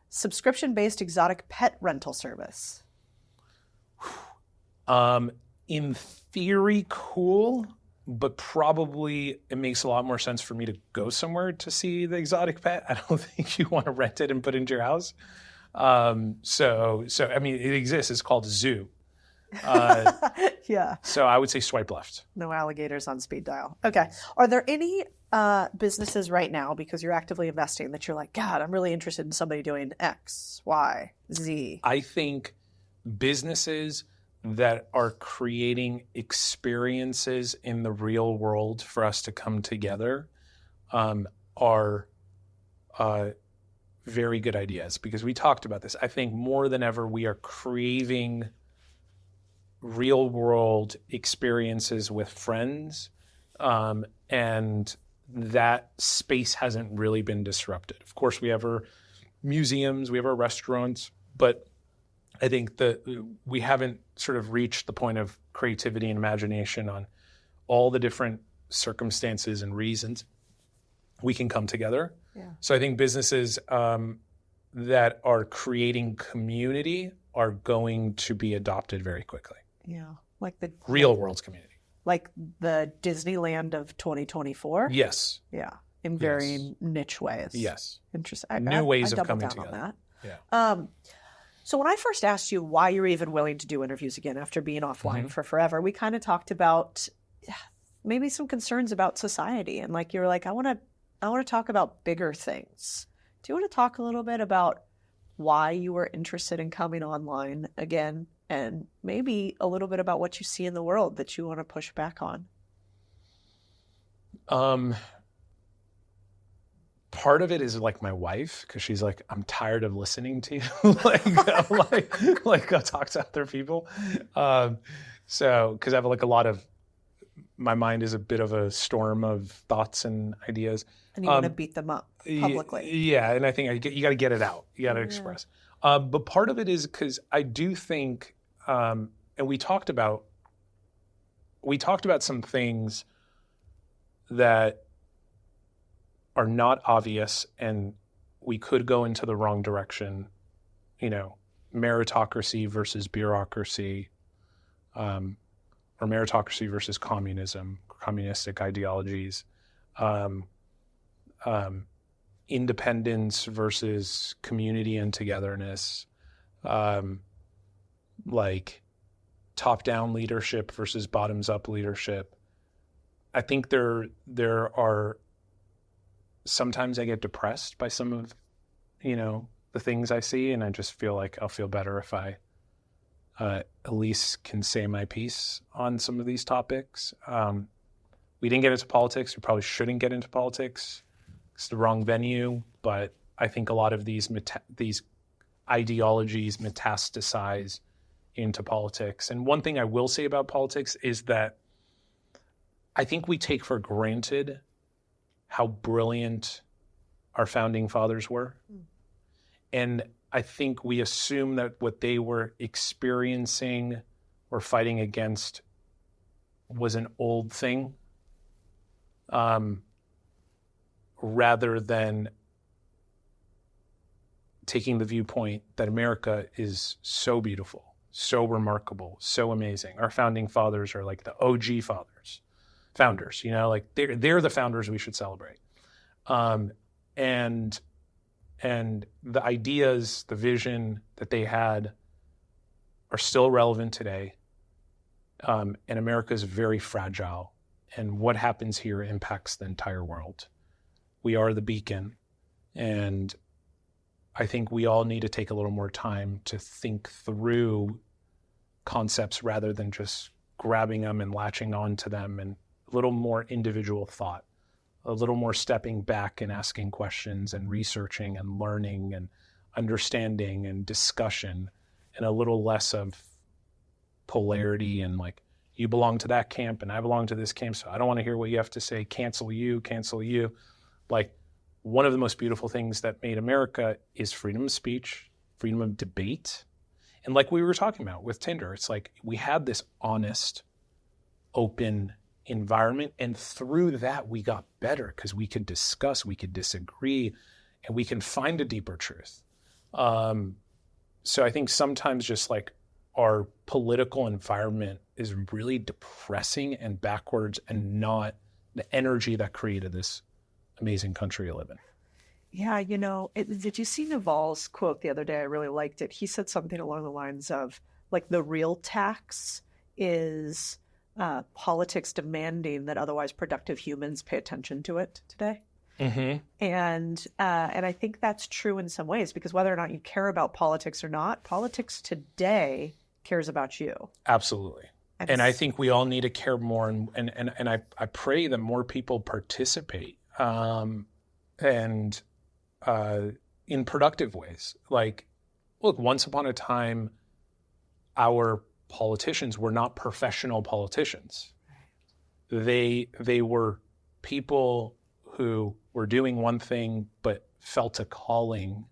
Subscription-based exotic pet rental service. In theory, cool, but probably it makes a lot more sense for me to go somewhere to see the exotic pet. I don't think you want to rent it and put it into your house. So I mean, it exists. It's called a zoo. Yeah. So I would say swipe left. No alligators on speed dial. Okay. Are there any businesses right now, because you're actively investing, that you're like, God, I'm really interested in somebody doing X, Y, Z? I think businesses that are creating experiences in the real world for us to come together are very good ideas, because we talked about this. I think more than ever, we are craving real world experiences with friends, and that space hasn't really been disrupted. Of course, we have our museums, we have our restaurants, but I think that we haven't sort of reached the point of creativity and imagination on all the different circumstances and reasons we can come together. Yeah. So I think businesses that are creating community are going to be adopted very quickly. Yeah. Like the Real world community. Like the Disneyland of 2024? Yes. Yeah. In very niche ways. Yes. Interesting. New ways of double coming down on together. that. Yeah. So when I first asked you why you're even willing to do interviews again after being offline for forever, we kind of talked about maybe some concerns about society, and like you were like, I want to talk about bigger things. Do you want to talk a little bit about why you were interested in coming online again, and maybe a little bit about what you see in the world that you want to push back on? Part of it is like my wife, because she's like, I'm tired of listening to you. like go talk to other people. So, because I have like a lot of my mind is a bit of a storm of thoughts and ideas. And you want to beat them up publicly. Yeah, and I think you got to get it out. You got to express. But part of it is because I do think, and we talked about some things that are not obvious, and we could go into the wrong direction. Meritocracy versus bureaucracy, or meritocracy versus communism, communistic ideologies, independence versus community and togetherness, like top-down leadership versus bottoms-up leadership. I think there are, sometimes I get depressed by some of, the things I see, and I just feel like I'll feel better if I at least can say my piece on some of these topics. We didn't get into politics. We probably shouldn't get into politics. It's the wrong venue, but I think a lot of these ideologies metastasize into politics. And one thing I will say about politics is that I think we take for granted how brilliant our founding fathers were. And I think we assume that what they were experiencing or fighting against was an old thing, rather than taking the viewpoint that America is so beautiful, so remarkable, so amazing. Our founding fathers are like the OG founders, like they're the founders we should celebrate. And the ideas, the vision that they had are still relevant today. And America is very fragile. And what happens here impacts the entire world. We are the beacon. And I think we all need to take a little more time to think through concepts rather than just grabbing them and latching on to them, and a little more individual thought, a little more stepping back and asking questions and researching and learning and understanding and discussion, and a little less of polarity and like, you belong to that camp and I belong to this camp, so I don't want to hear what you have to say. Cancel you. Like, one of the most beautiful things that made America is freedom of speech, freedom of debate. And like we were talking about with Tinder, it's like we had this honest, open environment. And through that, we got better because we could discuss, we could disagree, and we can find a deeper truth. So I think sometimes just like our political environment is really depressing and backwards, and not the energy that created this amazing country to live in. Yeah, did you see Naval's quote the other day? I really liked it. He said something along the lines of, like, the real tax is politics demanding that otherwise productive humans pay attention to it today. Mm-hmm. And I think that's true in some ways, because whether or not you care about politics or not, politics today cares about you. Absolutely. And I think we all need to care more, and I pray that more people participate, and in productive ways. Like, look, once upon a time, our politicians were not professional politicians. They were people who were doing one thing but felt a calling.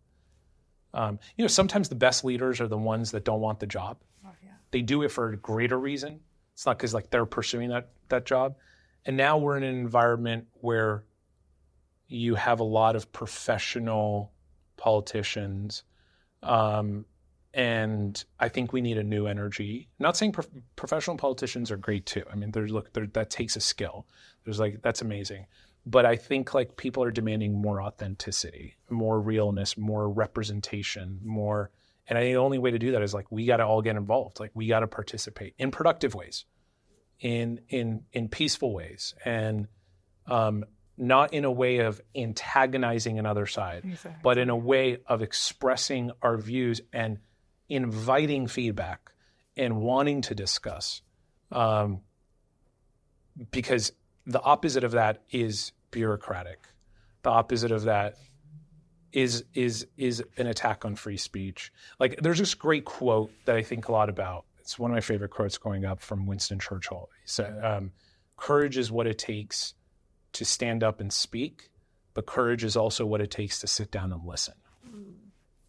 Sometimes the best leaders are the ones that don't want the job. Oh, yeah. They do it for a greater reason. It's not because like they're pursuing that job. And now we're in an environment where you have a lot of professional politicians, and I think we need a new energy. I'm not saying professional politicians are great too. I mean, that takes a skill. That's amazing. But I think like people are demanding more authenticity, more realness, more representation, more. And I think the only way to do that is like we got to all get involved. Like we got to participate in productive ways, in peaceful ways, and not in a way of antagonizing another side, exactly, but in a way of expressing our views and inviting feedback and wanting to discuss. Because the opposite of that is bureaucratic. The opposite of that is an attack on free speech. Like, there's this great quote that I think a lot about. It's one of my favorite quotes growing up from Winston Churchill. He said, courage is what it takes to stand up and speak, but courage is also what it takes to sit down and listen.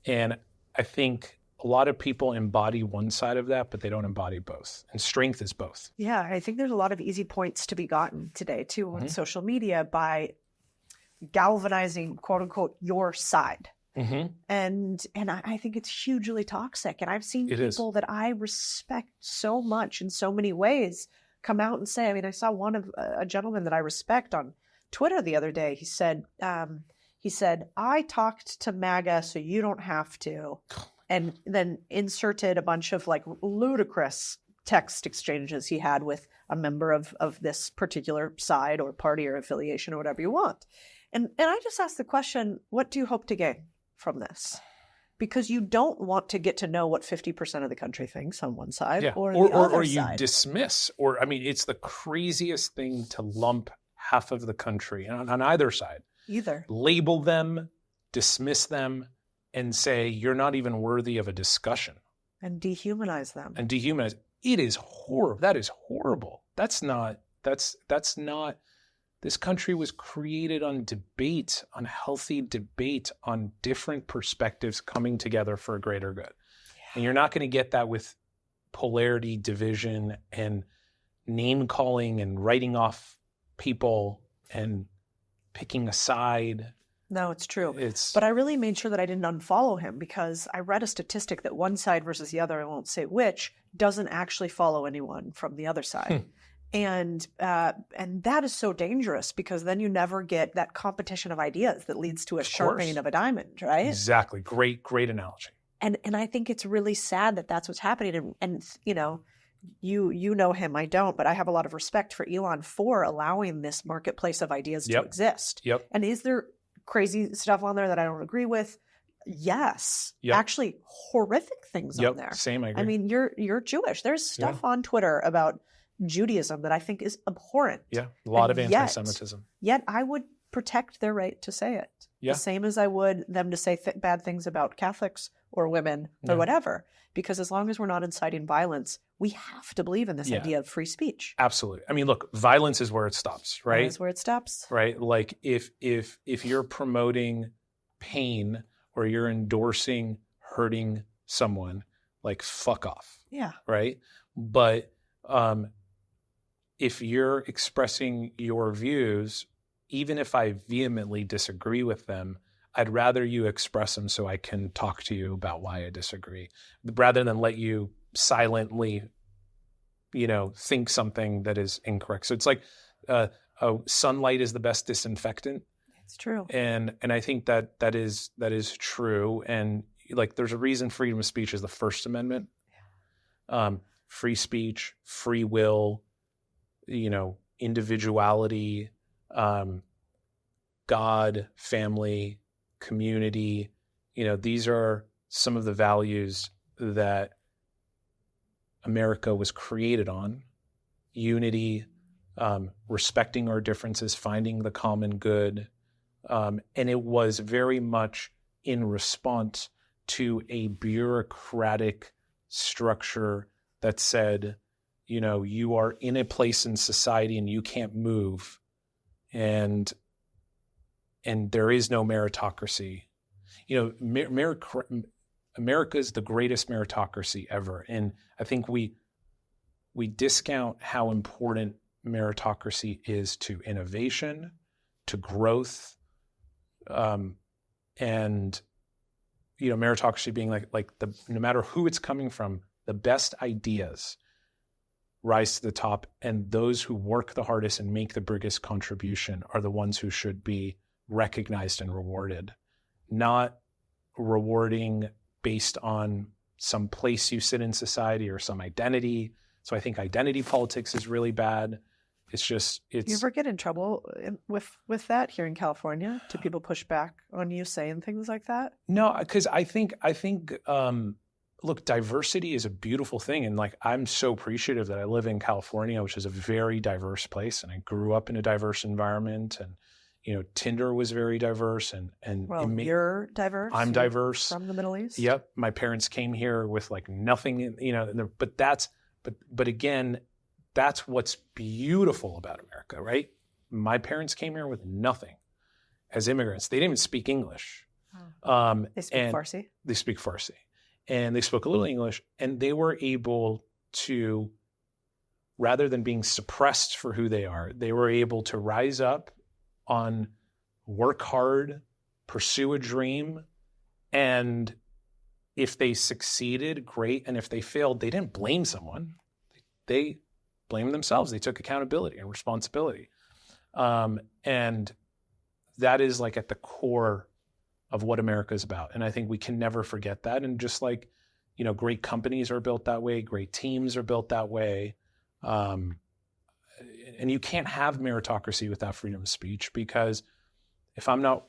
And I think a lot of people embody one side of that, but they don't embody both. And strength is both. Yeah, I think there's a lot of easy points to be gotten today, too, on social media by galvanizing, quote unquote, your side. And I think it's hugely toxic. And I've seen people that I respect so much in so many ways come out and say, I mean, I saw a gentleman that I respect on Twitter the other day. He said, I talked to MAGA so you don't have to. And then inserted a bunch of like ludicrous text exchanges he had with a member of this particular side or party or affiliation or whatever you want. And I just asked the question, what do you hope to gain from this? Because you don't want to get to know what 50% of the country thinks on one side or the other or you side. dismiss, or I mean, it's the craziest thing to lump half of the country on either side. Label them, dismiss them, and say you're not even worthy of a discussion. And dehumanize them. It is horrible. That is horrible. That's not, this country was created on debate, on healthy debate, on different perspectives coming together for a greater good. And you're not going to get that with polarity, division, and name calling and writing off people and picking a side. No, it's true. But I really made sure that I didn't unfollow him because I read a statistic that one side versus the other, I won't say which, doesn't actually follow anyone from the other side. And that is so dangerous because then you never get that competition of ideas that leads to a sharpening of a diamond, right? Exactly. Great analogy. And I think it's really sad that that's what's happening. And you know, you know him, I don't, but I have a lot of respect for Elon for allowing this marketplace of ideas to exist. And is there crazy stuff on there that I don't agree with? Yes. Actually, horrific things on there. Same, I agree. I mean, you're Jewish. There's stuff on Twitter about Judaism that I think is abhorrent. A lot of anti-Semitism. Yet I would protect their right to say it. The same as I would them to say bad things about Catholics or women or whatever. Because as long as we're not inciting violence, we have to believe in this idea of free speech. Absolutely. I mean, look, violence is where it stops, right? That is where it stops. Right? Like if you're promoting pain or you're endorsing hurting someone, like fuck off. Right? But if you're expressing your views, even if I vehemently disagree with them, I'd rather you express them so I can talk to you about why I disagree, rather than let you silently, think something that is incorrect. So it's like sunlight is the best disinfectant. It's true. And I think that is true. And like, there's a reason freedom of speech is the First Amendment. Free speech, free will, individuality, God, family, community, these are some of the values that America was created on. Unity, respecting our differences, finding the common good. And it was very much in response to a bureaucratic structure that said, you are in a place in society and you can't move, and there is no meritocracy. America is the greatest meritocracy ever, and I think we discount how important meritocracy is to innovation, to growth, and meritocracy being like no matter who it's coming from, the best ideas rise to the top, and those who work the hardest and make the biggest contribution are the ones who should be recognized and rewarded, not rewarding based on some place you sit in society or some identity. So I think identity politics is really bad. You ever get in trouble with that here in California? Do people push back on you saying things like that? No, because I think look, diversity is a beautiful thing. And like, I'm so appreciative that I live in California, which is a very diverse place. And I grew up in a diverse environment, and, Tinder was very diverse and you're diverse. I'm diverse from the Middle East. Yep. My parents came here with like nothing, but again, that's what's beautiful about America, right? My parents came here with nothing as immigrants. They didn't even speak English. They speak Farsi? They speak Farsi. And they spoke a little English, and they were able to, rather than being suppressed for who they are, they were able to rise up on, work hard, pursue a dream, and if they succeeded, great. And if they failed, they didn't blame someone. They blamed themselves. They took accountability and responsibility. And that is like at the core of what America is about. And I think we can never forget that. And just like, you know, great companies are built that way, great teams are built that way. And you can't have meritocracy without freedom of speech, because if I'm not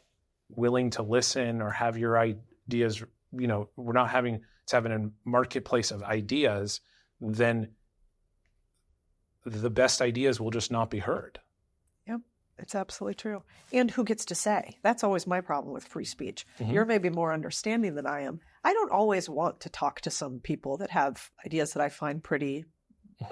willing to listen or have your ideas, you know, we're not having a marketplace of ideas, then the best ideas will just not be heard. Yep, it's absolutely true. And who gets to say? That's always my problem with free speech. Mm-hmm. You're maybe more understanding than I am. I don't always want to talk to some people that have ideas that I find pretty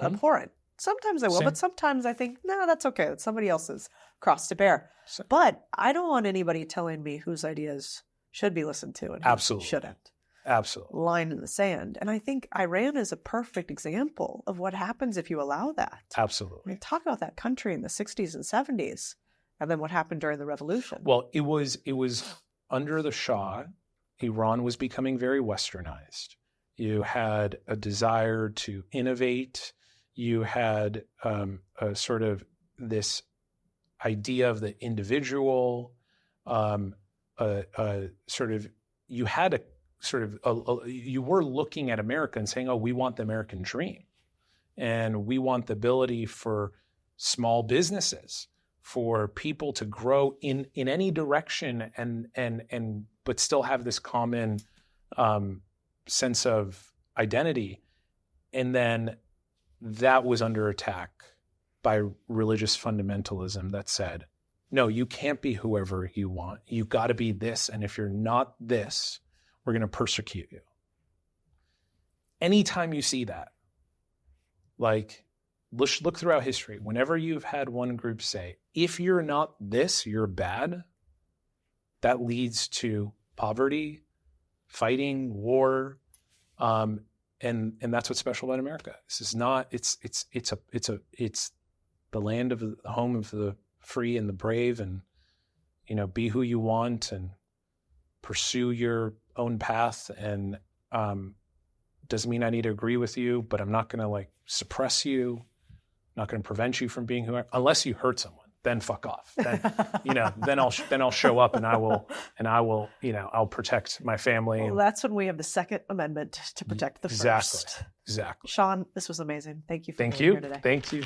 abhorrent. Sometimes I will, but sometimes I think, no, that's okay. It's somebody else's cross to bear. But I don't want anybody telling me whose ideas should be listened to and who shouldn't. Absolutely. Line in the sand. And I think Iran is a perfect example of what happens if you allow that. Absolutely. I mean, talk about that country in the 60s and 70s, and then what happened during the revolution. Well, it was under the Shah, Iran was becoming very westernized. You had a desire to innovate. You had a sort of this idea of the individual, you had a sort of, you were looking at America and saying, oh, we want the American dream. And we want the ability for small businesses, for people to grow in any direction and but still have this common sense of identity. And then that was under attack by religious fundamentalism that said, no, you can't be whoever you want. You've got to be this. And if you're not this, we're going to persecute you. Anytime you see that, like, let's look throughout history. Whenever you've had one group say, if you're not this, you're bad, that leads to poverty, fighting, war, and that's what's special about America. This is not. It's the land of the home of the free and the brave, and you know, be who you want and pursue your own path. And doesn't mean I need to agree with you, but I'm not going to like suppress you. I'm not going to prevent you from being who unless you hurt someone. Then fuck off. Then, you know, then I'll show up and I will, you know, I'll protect my family. Well, that's when we have the Second Amendment to protect the first. Exactly. Sean, this was amazing. Thank you for being here today. Thank you.